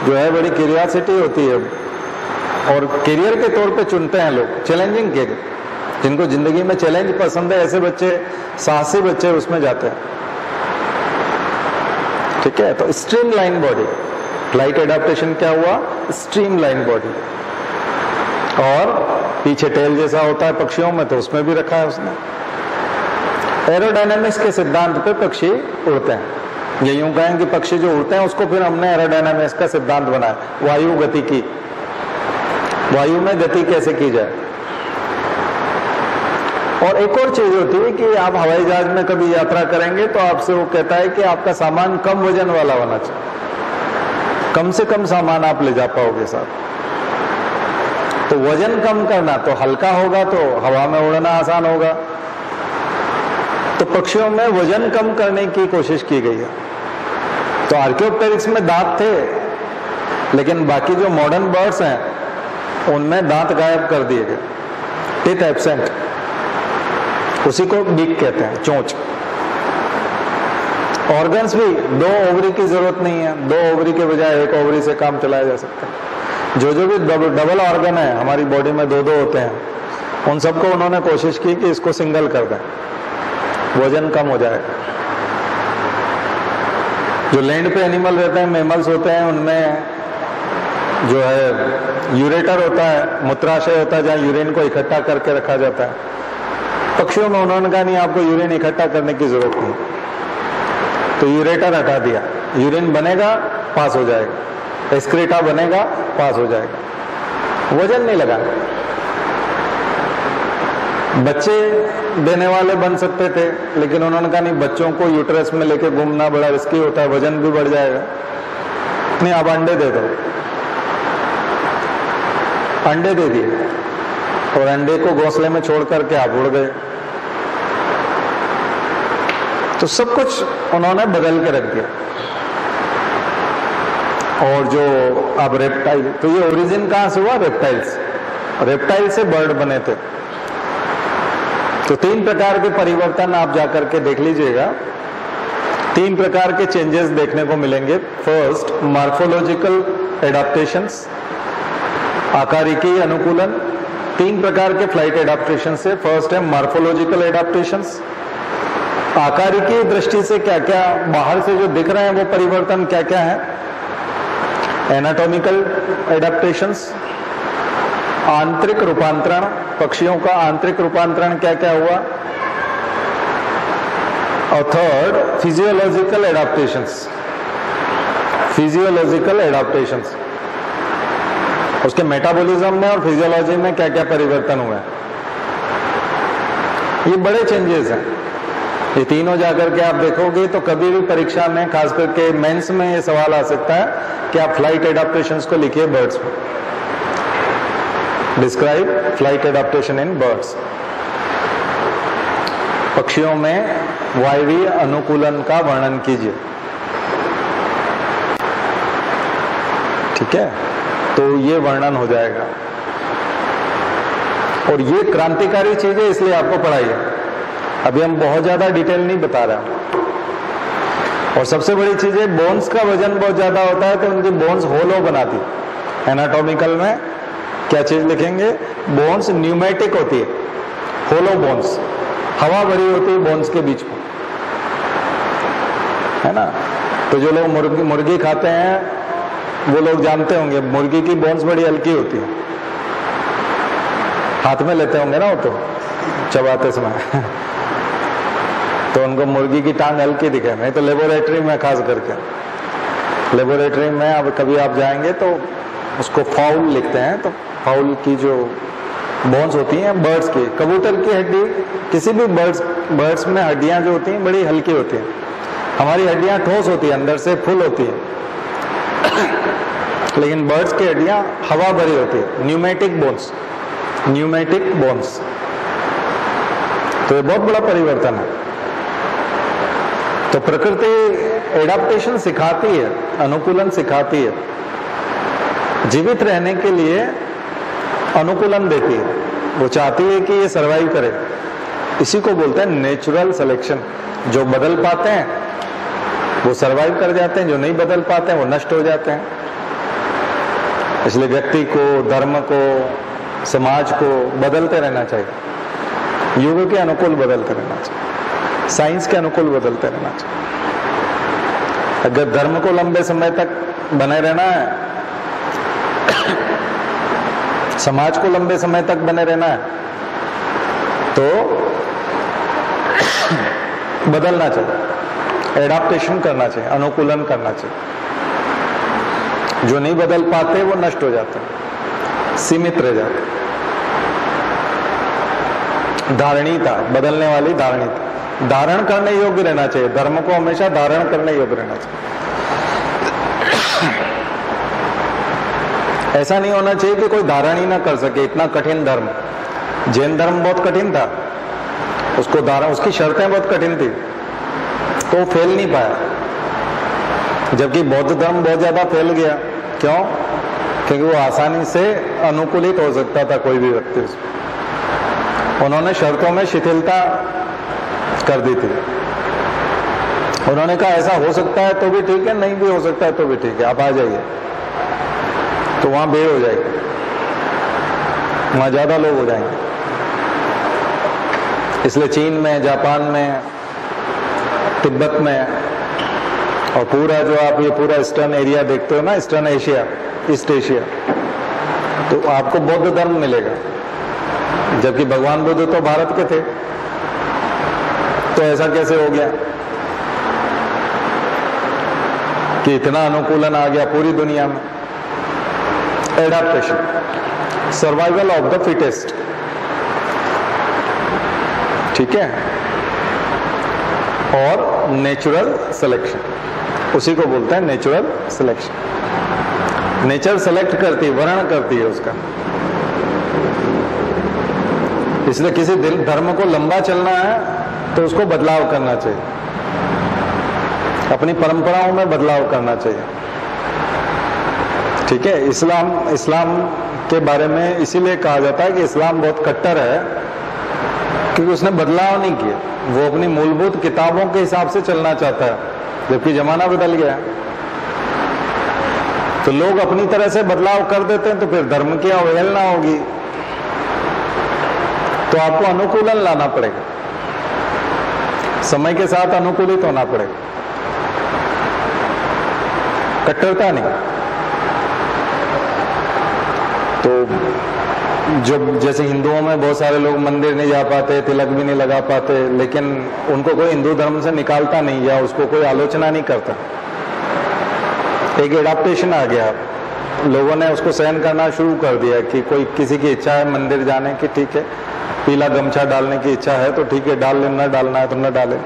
जो है बड़ी क्यूरियोसिटी होती है, और करियर के तौर पे चुनते हैं लोग, चैलेंजिंग करियर, जिनको जिंदगी में चैलेंज पसंद है, ऐसे बच्चे, साहसी बच्चे उसमें जाते हैं। ठीक है, तो स्ट्रीमलाइन बॉडी, फ्लाइट एडाप्टेशन क्या हुआ, स्ट्रीमलाइन बॉडी, और पीछे टेल जैसा होता है पक्षियों में, तो उसमें भी रखा है उसने। एरोडायनामिक्स के सिद्धांत पे पक्षी उड़ते हैं, ये यूं कहें कि पक्षी जो उड़ते हैं उसको फिर हमने एरोडायनामिक्स का सिद्धांत बनाया, वायु गति की, वायु में गति कैसे की जाए। और एक और चीज होती है कि आप हवाई जहाज में कभी यात्रा करेंगे तो आपसे वो कहता है कि आपका सामान कम वजन वाला होना चाहिए, कम से कम सामान आप ले जा पाओगे साथ। तो वजन कम करना, तो हल्का होगा तो हवा में उड़ना आसान होगा। तो पक्षियों में वजन कम करने की कोशिश की गई है। तो आर्कियोप्टेरिक्स में दांत थे, लेकिन बाकी जो मॉडर्न बर्ड्स हैं उनमें दांत गायब कर दिए गए, टीथ एब्सेंट, उसी को बीक कहते हैं, चोंच। ऑर्गन्स भी, 2 ओवरी की जरूरत नहीं है, 2 ओवरी के बजाय 1 ओवरी से काम चलाया जा सकता है। जो भी डबल ऑर्गन है हमारी बॉडी में, 2-2 होते हैं, उन सबको उन्होंने कोशिश की कि इसको सिंगल कर दें, वजन कम हो जाए। जो लैंड पे एनिमल रहते हैं, मैमल्स होते हैं, उनमें जो है यूरेटर होता है, मूत्राशय होता है, जहाँ यूरिन को इकट्ठा करके रखा जाता है। पक्षियों में उन्होंने कहा नहीं, आपको यूरिन इकट्ठा करने की जरूरत नहीं, तो यूरेटर हटा दिया, यूरिन बनेगा पास हो जाएगा, एक्सक्रीटा बनेगा पास हो जाएगा, वजन नहीं लगाना। बच्चे देने वाले बन सकते थे, लेकिन उन्होंने कहा नहीं, बच्चों को यूट्रस में लेके घूमना बड़ा रिस्की होता है, वजन भी बढ़ जाएगा, नहीं आप अंडे दे दो। अंडे दे दिए और अंडे को घोंसले में छोड़ करके आप उड़ गए। तो सब कुछ उन्होंने बदल के रख दिया। और जो अब रेप्टाइल, तो ये ओरिजिन कहां से हुआ, रेप्टाइल्स, रेप्टाइल से बर्ड बने थे। तो 3 प्रकार के परिवर्तन आप जाकर के देख लीजिएगा, 3 प्रकार के चेंजेस देखने को मिलेंगे। फर्स्ट, मार्फोलॉजिकल एडाप्टेशंस, आकारिकी अनुकूलन। 3 प्रकार के फ्लाइट एडाप्टेशन से, फर्स्ट है मार्फोलॉजिकल एडाप्टेशंस, आकारिकी दृष्टि से क्या क्या बाहर से जो दिख रहे हैं वो परिवर्तन क्या क्या है, एनाटॉमिकल एडाप्टेशंस, आंतरिक रूपांतरण, पक्षियों का आंतरिक रूपांतरण क्या क्या हुआ, और third, physiological adaptations, physiological adaptations, उसके मेटाबॉलिज्म में और फिजियोलॉजी में क्या क्या परिवर्तन हुए। ये बड़े चेंजेस हैं, ये तीनों जाकर के आप देखोगे तो कभी भी परीक्षा में, खास करके मेंस में, ये सवाल आ सकता है कि आप फ्लाइट एडाप्टेशंस को लिखिए बर्ड्स में, describe flight adaptation in birds. पक्षियों में वायवीय अनुकूलन का वर्णन कीजिए। ठीक है, तो ये वर्णन हो जाएगा। और ये क्रांतिकारी चीज है, इसलिए आपको पढ़ाई है। अभी हम बहुत ज्यादा डिटेल नहीं बता रहे हैं। और सबसे बड़ी चीज है, बोन्स का वजन बहुत ज्यादा होता है तो उनकी बोन्स होलो बनाती। एनाटॉमिकल में क्या चीज लिखेंगे, बोन्स न्यूमेटिक होती है, होलो बोन्स, हवा भरी होती है बोन्स के बीच में, है ना। तो जो लोग मुर्गी खाते हैं वो लोग जानते होंगे, मुर्गी की बोन्स बड़ी हल्की होती है, हाथ में लेते होंगे ना वो तो चबाते समय तो उनको मुर्गी की टांग हल्की दिखे। नहीं तो लेबोरेटरी में, खास करके लेबोरेटरी में अब कभी आप जाएंगे तो उसको फाउल लिखते हैं, तो फाउल की जो बोन्स होती हैं बर्ड्स की, कबूतर की हड्डी, किसी भी बर्ड्स में हड्डियां जो होती हैं बड़ी हल्की होती हैं। हमारी हड्डियां ठोस होती है, अंदर से फुल होती है, लेकिन बर्ड्स की हड्डियां हवा भरी होती है, न्यूमेटिक बोन्स, न्यूमेटिक बोन्स। तो ये बहुत बड़ा परिवर्तन है। तो प्रकृति एडाप्टेशन सिखाती है, अनुकूलन सिखाती है, जीवित रहने के लिए अनुकूलन देती है। वो चाहती है कि ये सरवाइव करे। इसी को बोलते हैं नेचुरल सिलेक्शन। जो बदल पाते हैं वो सरवाइव कर जाते हैं, जो नहीं बदल पाते हैं वो नष्ट हो जाते हैं। इसलिए व्यक्ति को, धर्म को, समाज को बदलते रहना चाहिए, युग के अनुकूल बदलते रहना चाहिए, साइंस के अनुकूल बदलते रहना चाहिए। अगर धर्म को लंबे समय तक बने रहना है, समाज को लंबे समय तक बने रहना है, तो बदलना चाहिए, एडाप्टेशन करना चाहिए, अनुकूलन करना चाहिए। जो नहीं बदल पाते वो नष्ट हो जाते हैं, सीमित रह जाते। धारणीता, बदलने वाली धारणीता, धारण करने योग्य रहना चाहिए। धर्म को हमेशा धारण करने योग्य रहना चाहिए। ऐसा नहीं होना चाहिए कि कोई धारण ही ना कर सके। इतना कठिन धर्म, जैन धर्म बहुत कठिन था, उसको धारण, उसकी शर्तें बहुत कठिन थी, तो फेल नहीं पाया। जबकि बौद्ध धर्म बहुत ज्यादा फैल गया। क्यों? क्योंकि वो आसानी से अनुकूलित हो सकता था कोई भी व्यक्ति उसमें। उन्होंने शर्तों में शिथिलता कर दी थी। उन्होंने कहा ऐसा हो सकता है तो भी ठीक है, नहीं भी हो सकता है तो भी ठीक है, आप आ जाइए। तो वहां भीड़ हो जाएगी, वहां ज्यादा लोग हो जाएंगे। इसलिए चीन में, जापान में, तिब्बत में और पूरा जो आप ये पूरा ईस्टर्न एरिया देखते हो ना, ईस्टर्न एशिया, ईस्ट एशिया, तो आपको बौद्ध धर्म मिलेगा। जबकि भगवान बुद्ध तो भारत के थे। तो ऐसा कैसे हो गया कि इतना अनुकूलन आ गया पूरी दुनिया में? Adaptation, survival of the fittest. ठीक है? और नेचुरल सिलेक्शन, उसी को बोलते हैं नेचुरल सिलेक्शन। नेचर सेलेक्ट करती है, वर्ण करती है उसका। इसलिए किसी धर्म को लंबा चलना है तो उसको बदलाव करना चाहिए, अपनी परंपराओं में बदलाव करना चाहिए। ठीक है? इस्लाम के बारे में इसीलिए कहा जाता है कि इस्लाम बहुत कट्टर है, क्योंकि उसने बदलाव नहीं किया। वो अपनी मूलभूत किताबों के हिसाब से चलना चाहता है, जबकि जमाना बदल गया। तो लोग अपनी तरह से बदलाव कर देते हैं, तो फिर धर्म की अवहेलना होगी। तो आपको अनुकूलन लाना पड़ेगा, समय के साथ अनुकूलित होना पड़ेगा, कट्टरता नहीं। तो जो जैसे हिंदुओं में बहुत सारे लोग मंदिर नहीं जा पाते, तिलक भी नहीं लगा पाते, लेकिन उनको कोई हिंदू धर्म से निकालता नहीं या उसको कोई आलोचना नहीं करता। एक एडाप्टेशन आ गया, लोगों ने उसको सहन करना शुरू कर दिया कि कोई किसी की इच्छा है मंदिर जाने की, ठीक है, पीला गमछा डालने की इच्छा है तो ठीक है, डाल ले, न डालना है तो न डाले,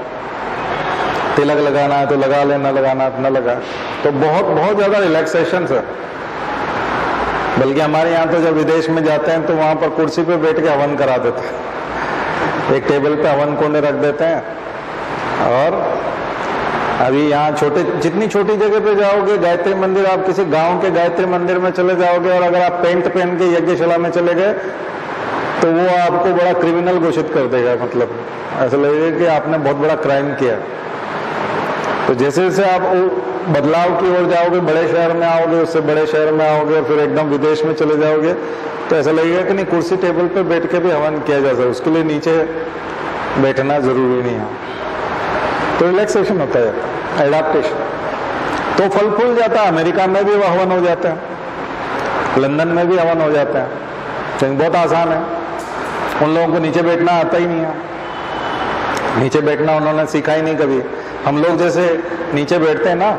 तिलक लगाना है तो लगा ले, न लगाना है तो न लगा। तो बहुत बहुत ज्यादा रिलैक्सेशन है। बल्कि हमारे यहाँ तो जब विदेश में जाते हैं तो वहां पर कुर्सी पे बैठ के हवन करा देते हैं, एक टेबल पे हवन कुंड रख देते हैं। और अभी यहाँ जितनी छोटी जगह पे जाओगे, गायत्री मंदिर, आप किसी गांव के गायत्री मंदिर में चले जाओगे और अगर आप पेंट पहन के यज्ञशाला में चले गए तो वो आपको बड़ा क्रिमिनल घोषित कर देगा। मतलब ऐसा लगेगा कि आपने बहुत बड़ा क्राइम किया। तो जैसे जैसे आप बदलाव की ओर जाओगे, बड़े शहर में आओगे, उससे बड़े शहर में आओगे और फिर एकदम विदेश में चले जाओगे, तो ऐसा लगेगा कि नहीं, कुर्सी टेबल पे बैठ के भी हवन किया जा सकता है, उसके लिए नीचे बैठना जरूरी नहीं है। तो रिलैक्सेशन होता है, एडाप्टेशन। तो फल फूल जाता है। अमेरिका में भी हवन हो जाता है, लंदन में भी हवन हो जाता है, तो बहुत आसान है। उन लोगों को नीचे बैठना आता ही नहीं है, नीचे बैठना उन्होंने सीखा ही नहीं कभी। हम लोग जैसे नीचे बैठते हैं ना,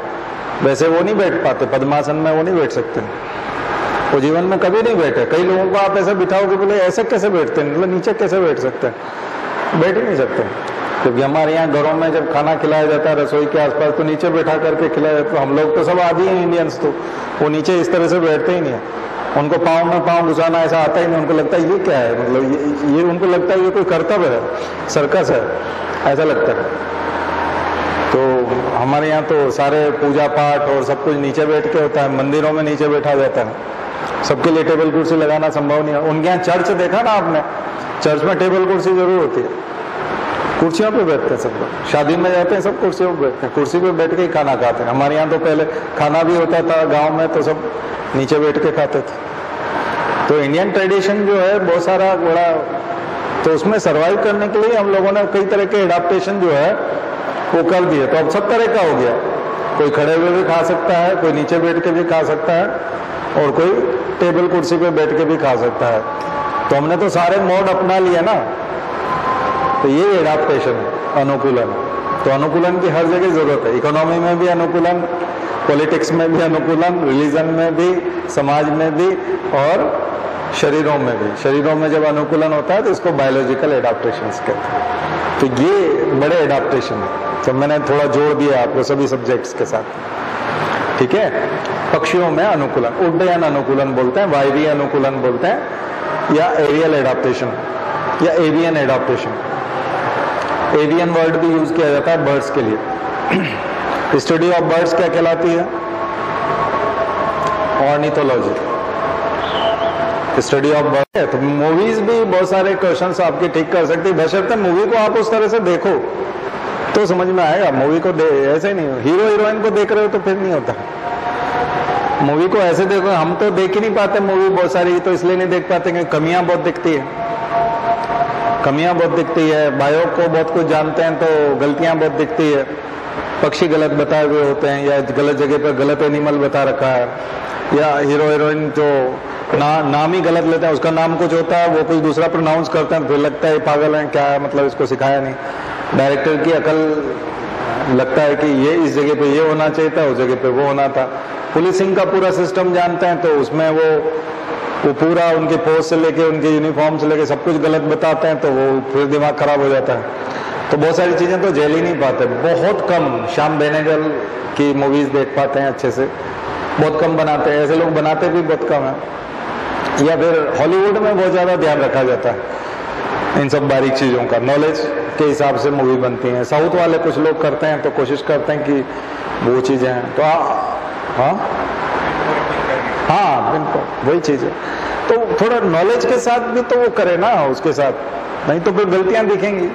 वैसे वो नहीं बैठ पाते, पद्मासन में वो नहीं बैठ सकते, वो जीवन में कभी नहीं बैठे। कई लोगों को आप ऐसे बिठाओगे, बोले ऐसे कैसे बैठते हैं, मतलब नीचे कैसे बैठ सकते हैं? बैठ ही नहीं सकते। क्योंकि हमारे यहाँ घरों में जब खाना खिलाया जाता है रसोई के आसपास, तो नीचे बैठा करके खिलाया जाता है। हम लोग तो सब आदि हैं इंडियंस, तो वो नीचे इस तरह से बैठते ही नहीं है। उनको पाँव में पाँव घुसाना ऐसा आता ही नहीं। उनको लगता है ये क्या है, मतलब ये उनको लगता है ये कोई कर्तव्य है, सर्कस है, ऐसा लगता है। तो हमारे यहाँ तो सारे पूजा पाठ और सब कुछ नीचे बैठ के होता है, मंदिरों में नीचे बैठा जाता है। सबके लिए टेबल कुर्सी लगाना संभव नहीं है। उनके यहाँ चर्च देखा ना आपने, चर्च में टेबल कुर्सी जरूर होती है। कुर्सियों पे बैठते हैं सब लोग, शादी में जाते हैं सब कुर्सियों पे बैठते हैं, कुर्सी पे बैठ के ही खाना खाते हैं। हमारे यहाँ तो पहले खाना भी होता था गांव में तो सब नीचे बैठ के खाते थे। तो इंडियन ट्रेडिशन जो है बहुत सारा बड़ा, तो उसमें सरवाइव करने के लिए हम लोगों ने कई तरह के एडाप्टेशन जो है वो कर दिए। तो अब सब तरह का हो गया, कोई खड़े हुए भी खा सकता है, कोई नीचे बैठ के भी खा सकता है और कोई टेबल कुर्सी पे बैठ के भी खा सकता है। तो हमने तो सारे मोड अपना लिए ना, तो ये एडाप्टेशन है, अनुकूलन। तो अनुकूलन की हर जगह जरूरत है, इकोनॉमी में भी अनुकूलन, पॉलिटिक्स में भी अनुकूलन, रिलीजन में भी, समाज में भी और शरीरों में भी। शरीरों में जब अनुकूलन होता है तो इसको बायोलॉजिकल एडाप्टेशन कहते हैं। तो ये बड़े एडाप्टेशन है। तो मैंने थोड़ा जोड़ दिया आपको सभी सब्जेक्ट्स के साथ, ठीक है। पक्षियों में अनुकूलन, उड्डयन अनुकूलन बोलते हैं, वायवीय अनुकूलन बोलते हैं, या एरियल एडाप्टेशन या एवियन एडाप्टेशन। एवियन वर्ड भी यूज किया जाता है बर्ड्स के लिए। स्टडी ऑफ बर्ड्स क्या कहलाती है? ऑर्निथोलॉजी, स्टडी ऑफ बर्ड है। तो मूवीज भी बहुत सारे क्वेश्चंस आपके ठीक कर सकती है, बशर्ते मूवी को आप उस तरह से देखो तो समझ में आएगा। मूवी को ऐसे ही नहीं, हीरो हीरोइन को देख रहे हो तो फिर नहीं होता। मूवी को ऐसे देखो, हम तो देख ही नहीं पाते मूवी बहुत सारी, तो इसलिए नहीं देख पाते क्योंकि कमियां बहुत दिखती है, कमियां बहुत दिखती है। बायो को बहुत कुछ जानते हैं तो गलतियां बहुत दिखती है, पक्षी गलत बताए हुए होते हैं या गलत जगह पर गलत एनिमल बता रखा है, या हीरो हीरोइन जो नाम ही गलत लेते हैं, उसका नाम कुछ होता है वो कुछ दूसरा प्रोनाउंस करते हैं, फिर लगता है पागल है, क्या है मतलब इसको सिखाया नहीं। डायरेक्टर की अकल लगता है कि ये इस जगह पे ये होना चाहिए था, उस जगह पे वो होना था। पुलिसिंग का पूरा सिस्टम जानते हैं तो उसमें वो पूरा उनके पोस्ट से लेके उनके यूनिफॉर्म से लेके सब कुछ गलत बताते हैं, तो वो फिर दिमाग खराब हो जाता है। तो बहुत सारी चीजें तो झेल ही नहीं पाते। बहुत कम श्याम बेनेगल की मूवीज देख पाते हैं अच्छे से, बहुत कम बनाते हैं, ऐसे लोग बनाते भी बहुत कम है। या फिर हॉलीवुड में बहुत ज्यादा ध्यान रखा जाता है इन सब बारीक चीजों का, नॉलेज के हिसाब से मूवी बनती है। साउथ वाले कुछ लोग करते हैं तो कोशिश करते हैं कि वो चीजें हैं तो हाँ बिल्कुल वही चीज है। तो थोड़ा नॉलेज के साथ भी तो वो करे ना, उसके साथ नहीं तो फिर गलतियां दिखेंगी,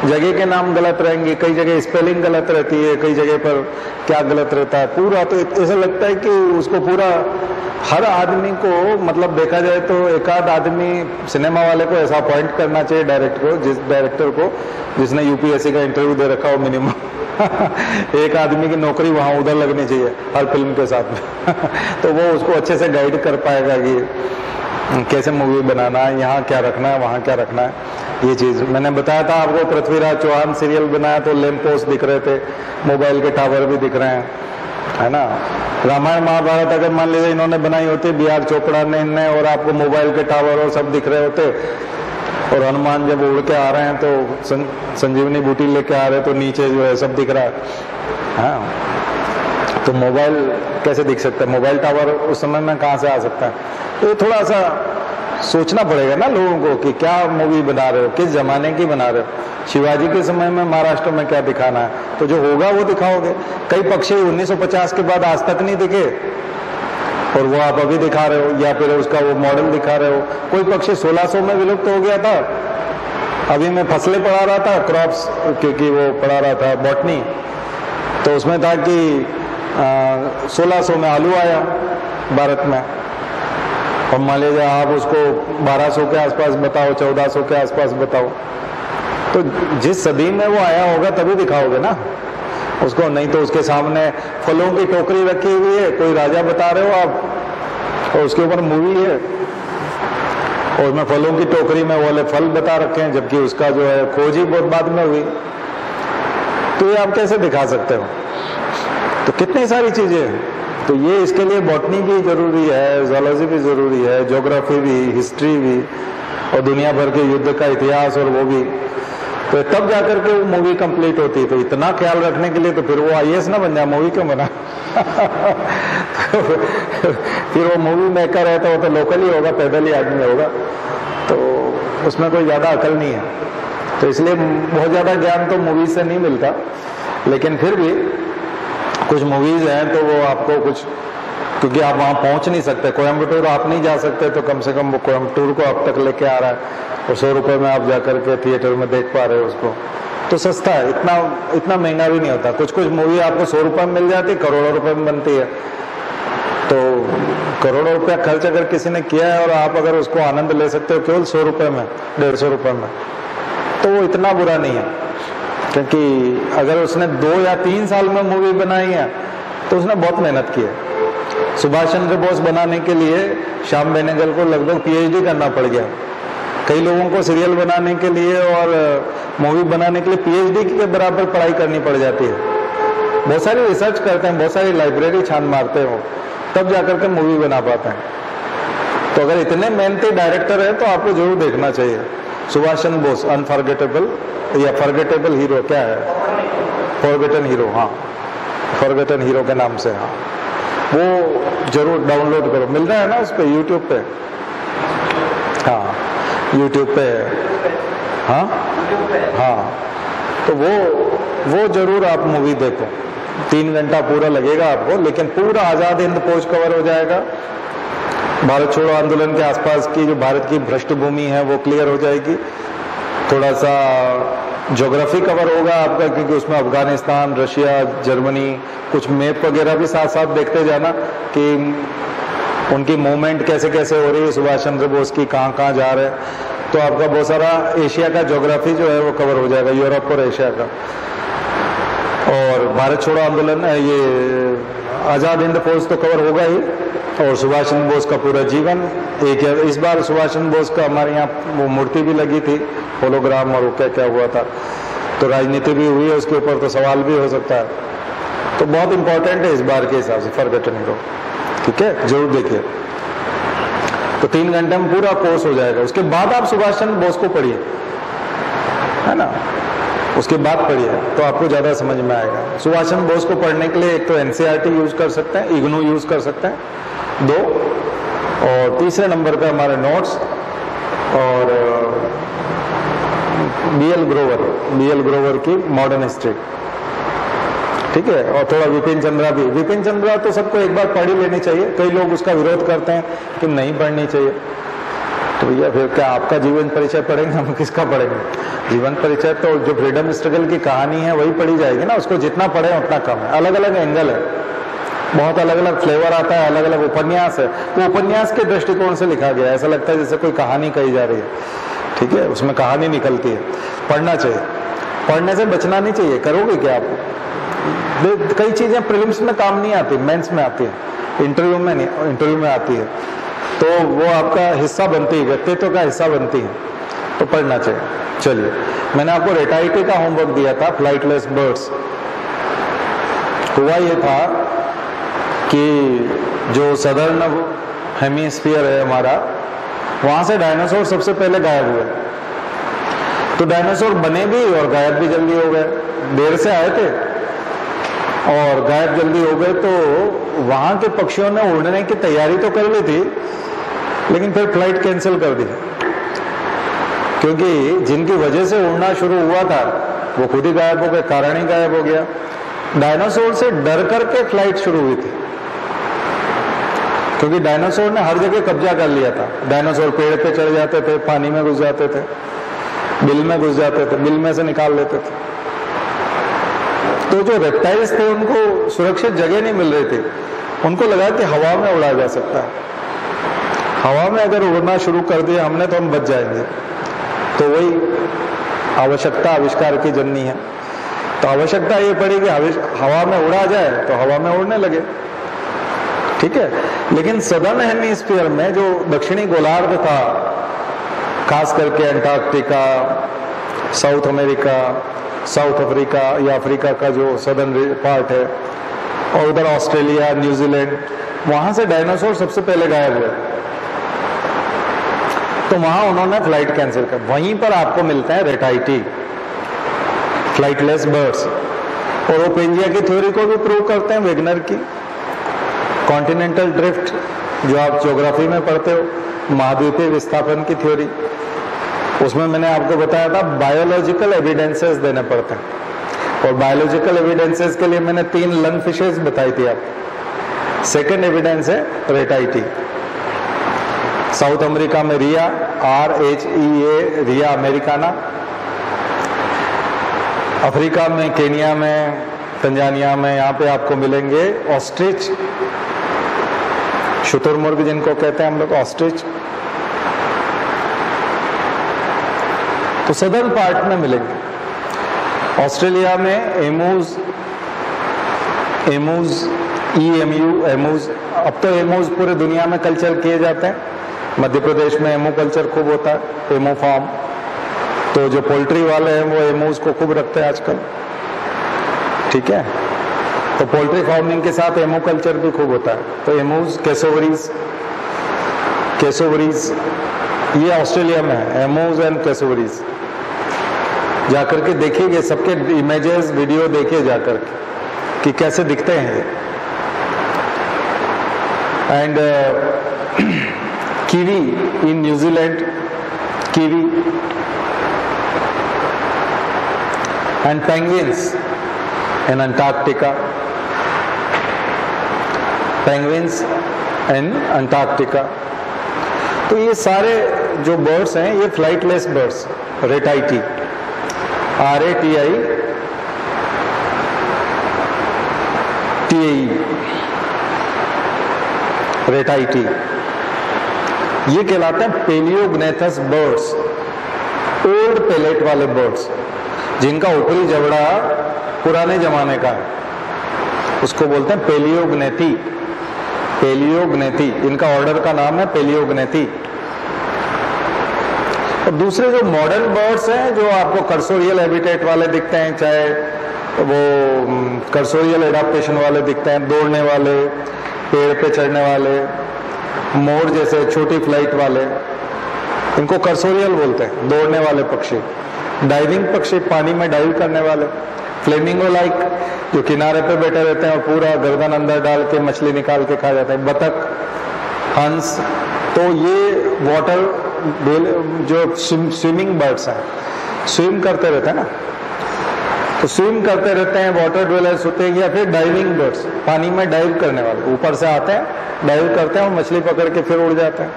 जगह के नाम गलत रहेंगे, कई जगह स्पेलिंग गलत रहती है, कई जगह पर क्या गलत रहता है पूरा। तो ऐसा लगता है कि उसको पूरा हर आदमी को, मतलब देखा जाए तो एक आध आदमी सिनेमा वाले को ऐसा अपॉइंट करना चाहिए डायरेक्टर को जिसने यूपीएससी का इंटरव्यू दे रखा हो मिनिमम। एक आदमी की नौकरी वहां उधर लगनी चाहिए हर फिल्म के साथ में। तो वो उसको अच्छे से गाइड कर पाएगा कि कैसे मूवी बनाना है, यहाँ क्या रखना है, वहाँ क्या रखना है। ये चीज मैंने बताया था आपको, पृथ्वीराज चौहान सीरियल बनाया तो लैंप पोस्ट दिख रहे थे, मोबाइल के टावर भी दिख रहे हैं, है ना। रामायण महाभारत अगर मान लीजिए इन्होंने बनाई होती, बी आर चोपड़ा ने, और आपको मोबाइल के टावर और सब दिख रहे होते, और हनुमान जब उड़ के आ रहे हैं तो संजीवनी बूटी लेके आ रहे हैं तो नीचे जो है सब दिख रहा है। हाँ, तो मोबाइल कैसे दिख सकता है, मोबाइल टावर उस समय में कहाँ से आ सकता है। तो थोड़ा सा सोचना पड़ेगा ना लोगों को कि क्या मूवी बना रहे हो, किस जमाने की बना रहे हो। शिवाजी के समय में महाराष्ट्र में क्या दिखाना है, तो जो होगा वो दिखाओगे। कई पक्षी 1950 के बाद आज तक नहीं दिखे और वो आप अभी दिखा रहे हो, या फिर उसका वो मॉडल दिखा रहे हो। कोई पक्षी 1600 में विलुप्त हो गया था, अभी मैं फसलें पढ़ा रहा था, क्रॉप्स, क्योंकि वो पढ़ा रहा था बॉटनी, तो उसमें था कि 1600 में आलू आया भारत में, और मान लीजिए आप उसको 1200 के आसपास बताओ, 1400 के आसपास बताओ, तो जिस सदी में वो आया होगा तभी दिखाओगे ना उसको। नहीं तो उसके सामने फलों की टोकरी रखी हुई है, कोई राजा बता रहे हो आप, और उसके ऊपर मूवी है और उसमें फलों की टोकरी में वाले फल बता रखे हैं, जबकि उसका जो है खोज ही बहुत बाद में हुई। तो ये आप कैसे दिखा सकते हो। तो कितनी सारी चीजें हैं। तो ये इसके लिए बॉटनी भी जरूरी है, ज़ूलॉजी भी जरूरी है, ज्योग्राफी भी, हिस्ट्री भी, और दुनिया भर के युद्ध का इतिहास, और वो भी। तो तब जाकर के वो मूवी कंप्लीट होती है। तो इतना ख्याल रखने के लिए तो फिर वो आईएएस ना बन जाए, मूवी क्यों बना। तो फिर वो मूवी मेकर है तो वो तो लोकल ही होगा, पैदल ही आदमी होगा, तो उसमें कोई ज्यादा अकल नहीं है। तो इसलिए बहुत ज्यादा ज्ञान तो मूवी से नहीं मिलता, लेकिन फिर भी कुछ मूवीज हैं तो वो आपको कुछ, क्योंकि आप वहां पहुंच नहीं सकते, कोयम्बटूर आप नहीं जा सकते, तो कम से कम वो कोयम्बटूर को अब तक लेके आ रहा है, और 100 रुपए में आप जाकर के थिएटर में देख पा रहे हो उसको। तो सस्ता है, इतना महंगा भी नहीं होता। कुछ कुछ मूवी आपको 100 रुपए में मिल जाती, करोड़ों रुपए में बनती है। तो करोड़ों रुपया खर्च अगर किसी ने किया है और आप अगर उसको आनंद ले सकते हो केवल 100 रुपए में, 150 रुपए में, तो वो इतना बुरा नहीं है। क्योंकि अगर उसने 2 या 3 साल में मूवी बनाई है तो उसने बहुत मेहनत की है। सुभाष चंद्र बोस बनाने के लिए श्याम बेनेगल को लगभग पीएचडी करना पड़ गया। कई लोगों को सीरियल बनाने के लिए और मूवी बनाने के लिए पीएचडी के बराबर पढ़ाई करनी पड़ जाती है। बहुत सारी रिसर्च करते हैं, बहुत सारी लाइब्रेरी छान मारते हो, तब जाकर के मूवी बना पाते हैं। तो अगर इतने मेहनती डायरेक्टर है तो आपको जरूर देखना चाहिए। सुभाष चंद्र बोस अनफॉरगेटेबल या फॉरगेटेबल हीरो, क्या है, फॉरगेटन हीरो, हाँ, फॉरगेटन हीरो के नाम से, हाँ, वो जरूर डाउनलोड करो, मिल रहा है ना उस पर, यूट्यूब पे, हाँ, यूट्यूब पे, हाँ हाँ, तो वो जरूर आप मूवी देखो। 3 घंटा पूरा लगेगा आपको, लेकिन पूरा आजाद हिंद फौज कवर हो जाएगा। भारत छोड़ो आंदोलन के आसपास की जो भारत की भ्रष्ट भूमि है वो क्लियर हो जाएगी। थोड़ा सा ज्योग्राफी कवर होगा आपका, क्योंकि उसमें अफगानिस्तान, रशिया, जर्मनी, कुछ मैप वगैरह भी साथ साथ देखते जाना कि उनकी मूवमेंट कैसे कैसे हो रही है, सुभाष चंद्र बोस की कहाँ कहाँ जा रहे हैं। तो आपका बहुत सारा एशिया का ज्योग्राफी जो है वो कवर हो जाएगा, यूरोप और एशिया का। और भारत छोड़ो आंदोलन, ये आजाद हिंद फौज तो कवर होगा ही, और सुभाष चंद्र बोस का पूरा जीवन। एक इस बार सुभाष चंद्र बोस का हमारे यहाँ वो मूर्ति भी लगी थी, होलोग्राम, और वो क्या क्या हुआ था, तो राजनीति भी हुई है उसके ऊपर, तो सवाल भी हो सकता है। तो बहुत इंपॉर्टेंट है इस बार के हिसाब से फॉरगेटन हीरो, ठीक है, जरूर देखिए। तो 3 घंटे में पूरा कोर्स हो जाएगा। उसके बाद आप सुभाष चंद्र बोस को पढ़िए, है ना, उसके बाद पढ़िए तो आपको ज्यादा समझ में आएगा। सुभाष चंद्र बोस को पढ़ने के लिए एक तो एनसीईआरटी यूज कर सकते हैं, इग्नू यूज कर सकते हैं, 2, और तीसरे नंबर पे हमारे नोट्स और बीएल ग्रोवर की मॉडर्न हिस्ट्री, ठीक है, और थोड़ा विपिन चंद्रा भी। विपिन चंद्रा तो सबको एक बार पढ़ ही लेनी चाहिए। कई लोग उसका विरोध करते हैं कि नहीं पढ़नी चाहिए, तो भैया फिर क्या आपका जीवन परिचय पढ़ेंगे, हम किसका पढ़ेंगे? जीवन परिचय तो जो फ्रीडम स्ट्रगल की कहानी है वही पढ़ी जाएगी ना, उसको जितना पढ़े उतना कम है। अलग अलग एंगल है, बहुत अलग अलग फ्लेवर आता है, अलग अलग उपन्यास है, वो उपन्यास के दृष्टिकोण से लिखा गया है, ऐसा लगता है जैसे कोई कहानी कही जा रही है, ठीक है, उसमें कहानी निकलती है। पढ़ना चाहिए, पढ़ने से बचना नहीं चाहिए। करोगे क्या आप? कई चीजें प्रीलिम्स में काम नहीं आती, मेंस में आती है, इंटरव्यू में नहीं, इंटरव्यू में आती है, तो वो आपका हिस्सा बनती है, व्यक्तित्व का हिस्सा बनती है, तो पढ़ना चाहिए। चलिए, मैंने आपको रेटाइटी का होमवर्क दिया था, फ्लाइटलेस बर्ड्स। हुआ ये था कि जो सदर्न हेमिस्फीयर है हमारा, वहां से डायनासोर सबसे पहले गायब हुए। तो डायनासोर बने भी और गायब भी जल्दी हो गए, देर से आए थे और गायब जल्दी हो गए। तो वहां के पक्षियों ने उड़ने की तैयारी तो कर ली थी, लेकिन फिर फ्लाइट कैंसिल कर दी, क्योंकि जिनकी वजह से उड़ना शुरू हुआ था वो खुद ही गायब हो गए, कारण ही गायब हो गया। डायनासोर से डर करके फ्लाइट शुरू हुई थी, क्योंकि डायनासोर ने हर जगह कब्जा कर लिया था। डायनासोर पेड़ पे चढ़ जाते थे, पानी में घुस जाते थे, बिल में घुस जाते थे, बिल में से निकाल लेते थे। तो जो रेप्टाइल्स थे उनको सुरक्षित जगह नहीं मिल रही थी, उनको लगा कि हवा में उड़ा जा सकता है, हवा में अगर उड़ना शुरू कर दिया हमने तो हम बच जाएंगे। तो वही आवश्यकता आविष्कार की जननी है। तो आवश्यकता ये पड़ी कि हवा में उड़ा जाए, तो हवा में उड़ने लगे, ठीक है। लेकिन सदर्न हेमिस्फीयर में जो दक्षिणी गोलार्ध था, खास करके Antarctica, south America, south Africa या अफ्रीका का जो सदर्न पार्ट है, और उधर ऑस्ट्रेलिया, न्यूजीलैंड, वहां से डायनासोर सबसे पहले गायब हुए। तो वहां उन्होंने फ्लाइट कैंसिल कर, वहीं पर आपको मिलते हैं रेटाइटी, फ्लाइटलेस बर्ड्स। और वो पेंजिया की थ्योरी को भी प्रूव करते हैं, वेगनर की कॉन्टिनेंटल ड्रिफ्ट, जो आप ज्योग्राफी में पढ़ते हो, महाद्वीपीय विस्थापन की थ्योरी, उसमें मैंने आपको बताया था बायोलॉजिकल एविडेंसेस देने पड़ते हैं। और बायोलॉजिकल एविडेंसेस के लिए मैंने 3 लंग फिशेस बताई थी आपको। सेकेंड एविडेंस है रेटाइटी, साउथ अमेरिका में रिया, RHEA, रिया अमेरिकाना। अफ्रीका में, केनिया में, तंजानिया में, यहाँ पे आपको मिलेंगे ऑस्ट्रिच, शुतुरमुर्ग जिनको कहते हैं हम लोग, ऑस्ट्रिच। तो सदर्न पार्ट में मिलेंगे। ऑस्ट्रेलिया में एमूज, EMU, एमूज। अब तो एमूज पूरे दुनिया में कल्चर किए जाते हैं। मध्य प्रदेश में एमू कल्चर खूब होता है, एमू फार्म। तो जो पोल्ट्री वाले हैं वो एमूज को खूब रखते हैं आजकल, ठीक है। तो पोल्ट्री फार्मिंग के साथ एमू कल्चर भी खूब होता है। तो एमूज, कैसोवरीज, ये ऑस्ट्रेलिया में है, एमूज एंड कैसोवरीज। जाकर के देखिए, सबके इमेजेस, वीडियो देखिए जाकर के कि कैसे दिखते हैं ये। And kiwi in New Zealand, kiwi and penguins in Antarctica, penguins in Antarctica. तो ये सारे जो बर्ड्स हैं ये फ्लाइटलेस बर्ड्स, रेटाइटी, RATI रेटाइटी, ये कहलाते हैं पेलियोग्नेथस बर्ड्स, ओल्ड पेलेट वाले बर्ड्स, जिनका ऊपरी जबड़ा पुराने जमाने का है, उसको बोलते हैं पेलियोग्नेथी। पेलियोग्नेथी, इनका ऑर्डर का नाम है पेलियोग्नेथी। और दूसरे जो मॉडर्न बर्ड्स हैं जो आपको कर्सोरियल हैबिटेट वाले दिखते हैं, चाहे वो कर्सोरियल एडाप्टेशन वाले दिखते हैं, दौड़ने वाले, पेड़ पे चढ़ने वाले, मोर जैसे छोटी फ्लाइट वाले, इनको कर्सोरियल बोलते हैं, दौड़ने वाले पक्षी। डाइविंग पक्षी, पानी में डाइव करने वाले, फ्लेमिंगो लाइक, जो किनारे पे बैठे रहते हैं और पूरा गर्दन अंदर डाल के मछली निकाल के खा जाते हैं, बतख, हंस। तो ये वाटर जो स्विमिंग बर्ड्स हैं, स्विम करते रहते हैं ना, तो स्विम करते रहते हैं, वाटर ड्वेलर्स होते हैं, या फिर डाइविंग बर्ड्स, पानी में डाइव करने वाले, ऊपर से आते हैं, डाइव करते हैं और मछली पकड़ के फिर उड़ जाते हैं।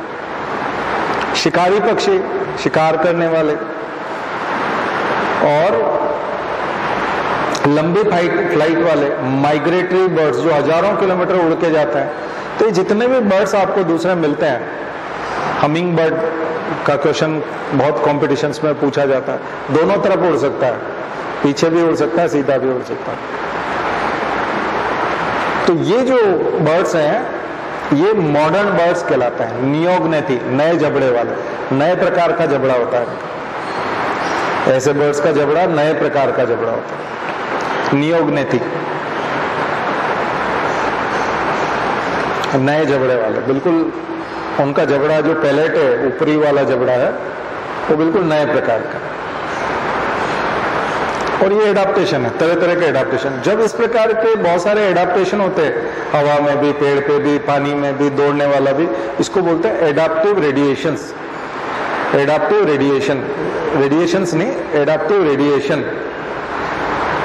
शिकारी पक्षी, शिकार करने वाले। और लंबी फ्लाइट वाले माइग्रेटरी बर्ड्स जो हजारों किलोमीटर उड़ के जाते हैं। तो ये जितने भी बर्ड्स आपको दूसरे मिलते हैं, हमिंग बर्ड का क्वेश्चन बहुत कॉम्पिटिशन्स में पूछा जाता है, दोनों तरफ उड़ सकता है, पीछे भी उड़ सकता है, सीधा भी उड़ सकता है। तो ये जो बर्ड्स हैं ये मॉडर्न बर्ड्स कहलाते हैं, नियोग्नेथी, नए जबड़े वाले, नए प्रकार का जबड़ा होता है। ऐसे बर्ड्स का जबड़ा नए प्रकार का जबड़ा होता है, नियोग्नेथी, नए जबड़े वाले, बिल्कुल उनका जबड़ा जो पैलेट है, ऊपरी वाला जबड़ा है, वो बिल्कुल नए प्रकार का। और ये एडाप्टेशन है, तरह तरह के एडाप्टेशन। जब इस प्रकार के बहुत सारे एडाप्टेशन होते हैं, हवा में भी, पेड़ पे भी, पानी में भी, दौड़ने वाला भी, इसको बोलते हैं adaptive radiations. Adaptive radiation, radiations नहीं, एडाप्टिव रेडिएशन,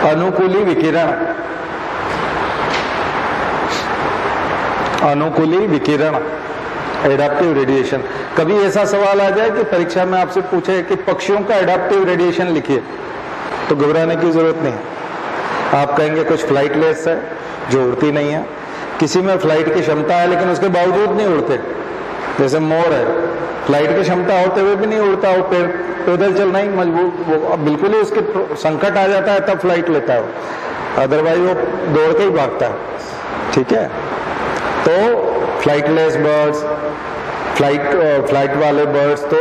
अनुकूली विकिरण, अनुकूली विकिरण, एडाप्टिव रेडिएशन। कभी ऐसा सवाल आ जाए कि परीक्षा में आपसे पूछे कि पक्षियों का एडाप्टिव रेडिएशन लिखिए, तो घबराने की जरूरत नहीं है। आप कहेंगे कुछ फ्लाइटलेस है जो उड़ती नहीं है, किसी में फ्लाइट की क्षमता है लेकिन उसके बावजूद नहीं उड़ते, जैसे मोर है, फ्लाइट की क्षमता होते हुए भी नहीं उड़ता, वो पैदल चलना ही मजबूर, वो बिल्कुल ही उसके संकट आ जाता है तब फ्लाइट लेता है, अदरवाइज वो दौड़ के ही भागता है। ठीक है, तो फ्लाइटलेस बर्ड्स, फ्लाइट वाले बर्ड्स, तो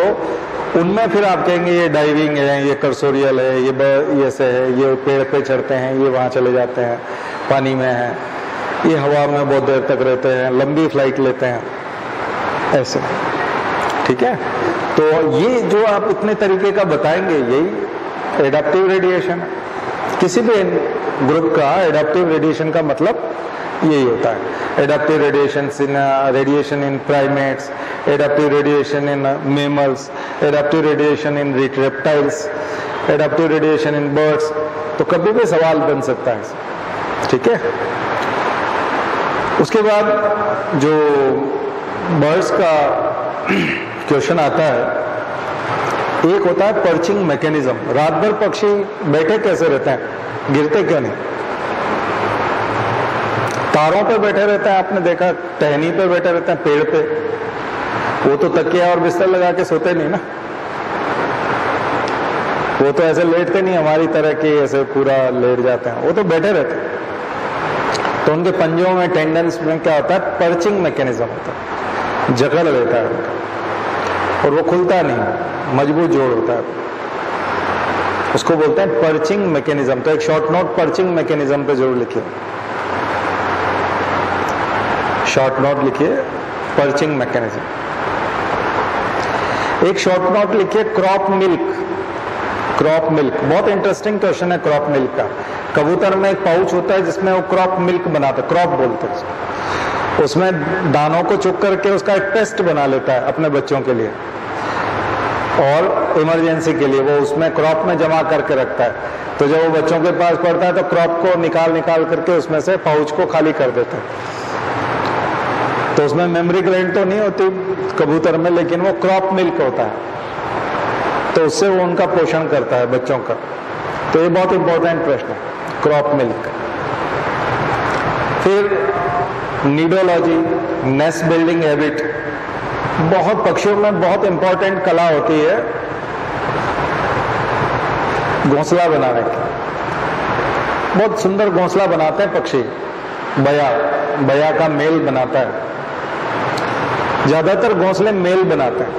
उनमें फिर आप कहेंगे ये डाइविंग है, ये कर्सोरियल है, ये ऐसे है, ये पेड़ पे चढ़ते हैं, ये वहाँ चले जाते हैं, पानी में है, ये हवा में बहुत देर तक रहते हैं, लंबी फ्लाइट लेते हैं, ऐसे। ठीक है, तो ये जो आप इतने तरीके का बताएंगे, यही एडाप्टिव रेडिएशन है। किसी भी ग्रुप का एडाप्टिव रेडिएशन का मतलब यही होता है। Adaptive radiation in primates, adaptive radiation in mammals, adaptive radiation in reptiles, adaptive radiation in birds. तो कभी भी सवाल बन सकता है। ठीक है, उसके बाद जो बर्ड्स का क्वेश्चन आता है एक होता है पर्चिंग मैकेनिज्म। रात भर पक्षी बैठे कैसे रहते हैं, गिरते क्यों नहीं? तारों पे बैठे रहते हैं, आपने देखा, टहनी पे बैठे रहते हैं, पेड़ पे। वो तो तकिया और बिस्तर लगा के सोते नहीं ना, वो तो ऐसे लेटते नहीं हमारी तरह के, ऐसे पूरा लेट जाते हैं, वो तो बैठे रहते हैं। तो उनके पंजों में, टेंडन्स में क्या होता है, पर्चिंग मैकेनिज्म होता है, जकड़ लेता है उनका, और वो खुलता नहीं, मजबूत जोड़ होता है, उसको बोलते हैं पर्चिंग मैकेनिज्म। तो एक शॉर्ट नोट पर्चिंग मैकेनिज्म पे जरूर लिखिए, शॉर्ट नोट लिखिए पर्चिंग मैकेनिज्म। एक शॉर्ट नोट लिखिए क्रॉप मिल्क। क्रॉप मिल्क बहुत इंटरेस्टिंग क्वेश्चन है। क्रॉप मिल्क का, कबूतर में एक पाउच होता है जिसमें वो क्रॉप मिल्क बनाता है, क्रॉप बोलते हैं उसको। उसमें दानों को चुग करके उसका एक पेस्ट बना लेता है अपने बच्चों के लिए, और इमरजेंसी के लिए वो उसमें क्रॉप में जमा करके रखता है। तो जब वो बच्चों के पास पड़ता है तो क्रॉप को निकाल करके उसमें से पाउच को खाली कर देता है। तो उसमें मेमोरी ग्लैंड तो नहीं होती कबूतर में, लेकिन वो क्रॉप मिल्क होता है, तो उससे वो उनका पोषण करता है बच्चों का। तो ये बहुत इंपॉर्टेंट प्रश्न है, क्रॉप मिल्क। फिर नीडोलॉजी, नेस्ट बिल्डिंग हैबिट। बहुत पक्षियों में बहुत इंपॉर्टेंट कला होती है घोंसला बनाने की। बहुत सुंदर घोंसला बनाते हैं पक्षी। बया का मेल बनाता है, ज्यादातर घोंसले मेल बनाते हैं,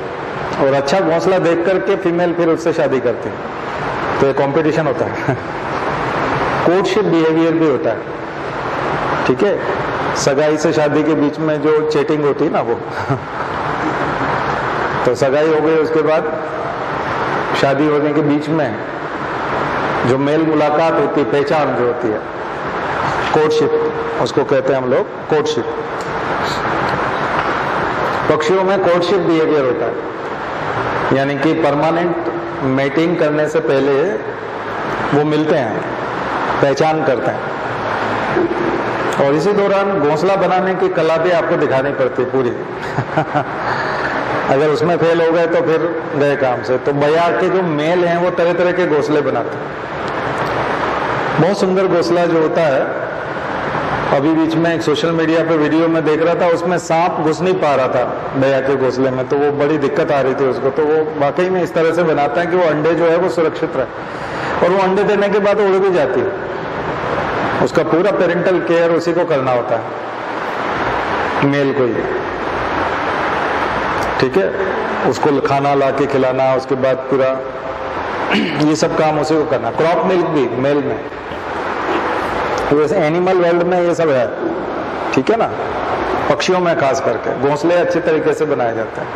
और अच्छा घोंसला देख करके फीमेल फिर उससे शादी करती है। तो ये कंपटीशन होता है। कोर्टशिप बिहेवियर भी होता है, ठीक है। सगाई से शादी के बीच में जो चेटिंग होती है ना, वो तो सगाई हो गई, उसके बाद शादी होने के बीच में जो मेल मुलाकात होती है, पहचान जो होती है, कोर्टशिप उसको कहते हैं हम लोग, कोर्टशिप। पक्षियों में कोर्टशिप बिहेवियर होता है, यानी कि परमानेंट मेटिंग करने से पहले वो मिलते हैं, पहचान करते हैं, और इसी दौरान घोंसला बनाने की कला भी आपको दिखानी पड़ती है पूरी। अगर उसमें फेल हो गए तो फिर गए काम से। तो बया के जो मेल हैं वो तरह तरह के घोंसले बनाते हैं। बहुत सुंदर घोंसला जो होता है, अभी बीच में एक सोशल मीडिया पे वीडियो में देख रहा था, उसमें सांप घुस नहीं पा रहा था बया के घोंसले में, तो वो बड़ी दिक्कत आ रही थी उसको। तो वो वाकई में इस तरह से बनाता है कि वो अंडे जो है वो सुरक्षित रहे, और वो अंडे देने के बाद उड़ भी जाती है। उसका पूरा पेरेंटल केयर उसी को करना होता है, मेल को ही, ठीक है। उसको खाना ला के खिलाना, उसके बाद पूरा ये सब काम उसी को करना। क्रॉप मिल्क भी मेल में, तो वैसे एनिमल वर्ल्ड में ये सब है, ठीक है ना। पक्षियों में खास करके घोंसले अच्छे तरीके से बनाए जाते हैं।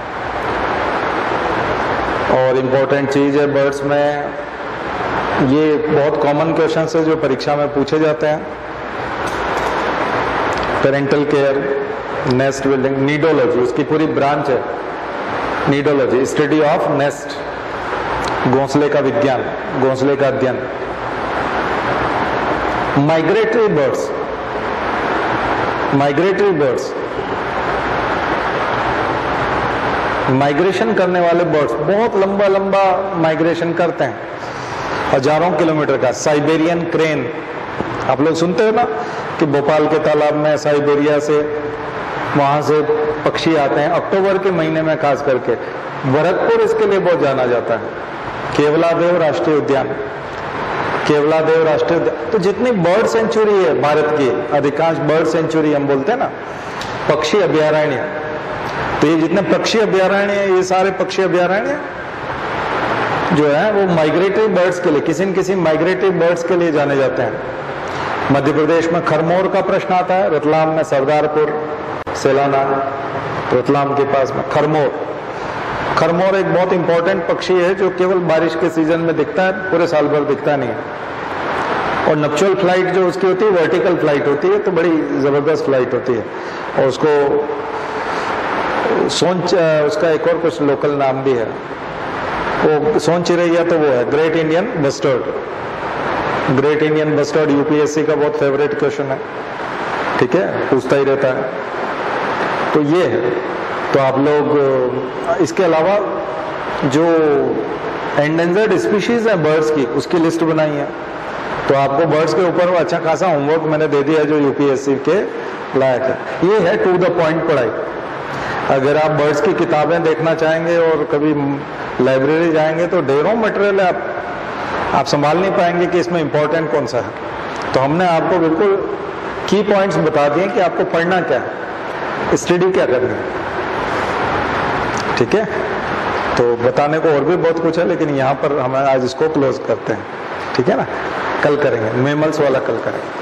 और इम्पोर्टेंट चीज है बर्ड्स में, ये बहुत कॉमन क्वेश्चन है जो परीक्षा में पूछे जाते हैं। पेरेंटल केयर, नेस्ट बिल्डिंग, नीडोलॉजी, उसकी पूरी ब्रांच है नीडोलॉजी, स्टडी ऑफ नेस्ट, घोंसले का विज्ञान, घोंसले का अध्ययन। Migratory birds, migratory birds, migration करने वाले बर्ड्स बहुत लंबा लंबा माइग्रेशन करते हैं, हजारों किलोमीटर का। साइबेरियन क्रेन, आप लोग सुनते हो ना कि भोपाल के तालाब में साइबेरिया से, वहां से पक्षी आते हैं अक्टूबर के महीने में, खास करके भरतपुर इसके लिए बहुत जाना जाता है। केवलादेव राष्ट्रीय उद्यान, केवलादेव राष्ट्रीय उद्यान। तो जितनी बर्ड सेंचुरी है भारत की, अधिकांश बर्ड सेंचुरी हम बोलते हैं ना, पक्षी अभयारण्य, तो ये जितने पक्षी अभयारण्य है, ये सारे पक्षी अभयारण्य जो है वो माइग्रेटरी बर्ड्स के लिए, किसी न किसी माइग्रेटरी बर्ड्स के लिए जाने जाते हैं। मध्य प्रदेश में खरमोर का प्रश्न आता है, रतलाम में सरदारपुर, सेलाना, रतलाम के पास में खरमोर। खरमोर एक बहुत इंपॉर्टेंट पक्षी है जो केवल बारिश के सीजन में दिखता है, पूरे साल भर दिखता नहीं है। और नक्चुअल फ्लाइट जो उसकी होती है, वर्टिकल फ्लाइट होती है, तो बड़ी जबरदस्त फ्लाइट होती है। और उसको सोंच, उसका एक और कुछ लोकल नाम भी है, वो सोन चिरैया, तो वो है great Indian bustard. Great Indian bustard UPSC का बहुत फेवरेट क्वेश्चन है, ठीक है, पूछता ही रहता है। तो ये है। तो आप लोग इसके अलावा जो एंडेंजर्ड स्पीशीज है बर्ड्स की, उसकी लिस्ट बनाई है। तो आपको बर्ड्स के ऊपर अच्छा खासा होमवर्क मैंने दे दिया जो यूपीएससी के लायक है। ये है टू द पॉइंट पढ़ाई। अगर आप बर्ड्स की किताबें देखना चाहेंगे और कभी लाइब्रेरी जाएंगे तो ढेरों मटेरियल है, आप संभाल नहीं पाएंगे कि इसमें इंपॉर्टेंट कौन सा है। तो हमने आपको बिल्कुल की पॉइंट्स बता दिए कि आपको पढ़ना क्या है, स्टडी क्या करनी है। ठीक है, तो बताने को और भी बहुत कुछ है, लेकिन यहाँ पर हम आज इसको क्लोज करते हैं। ठीक है ना, कल करेंगे, मेमल्स वाला कल करेंगे।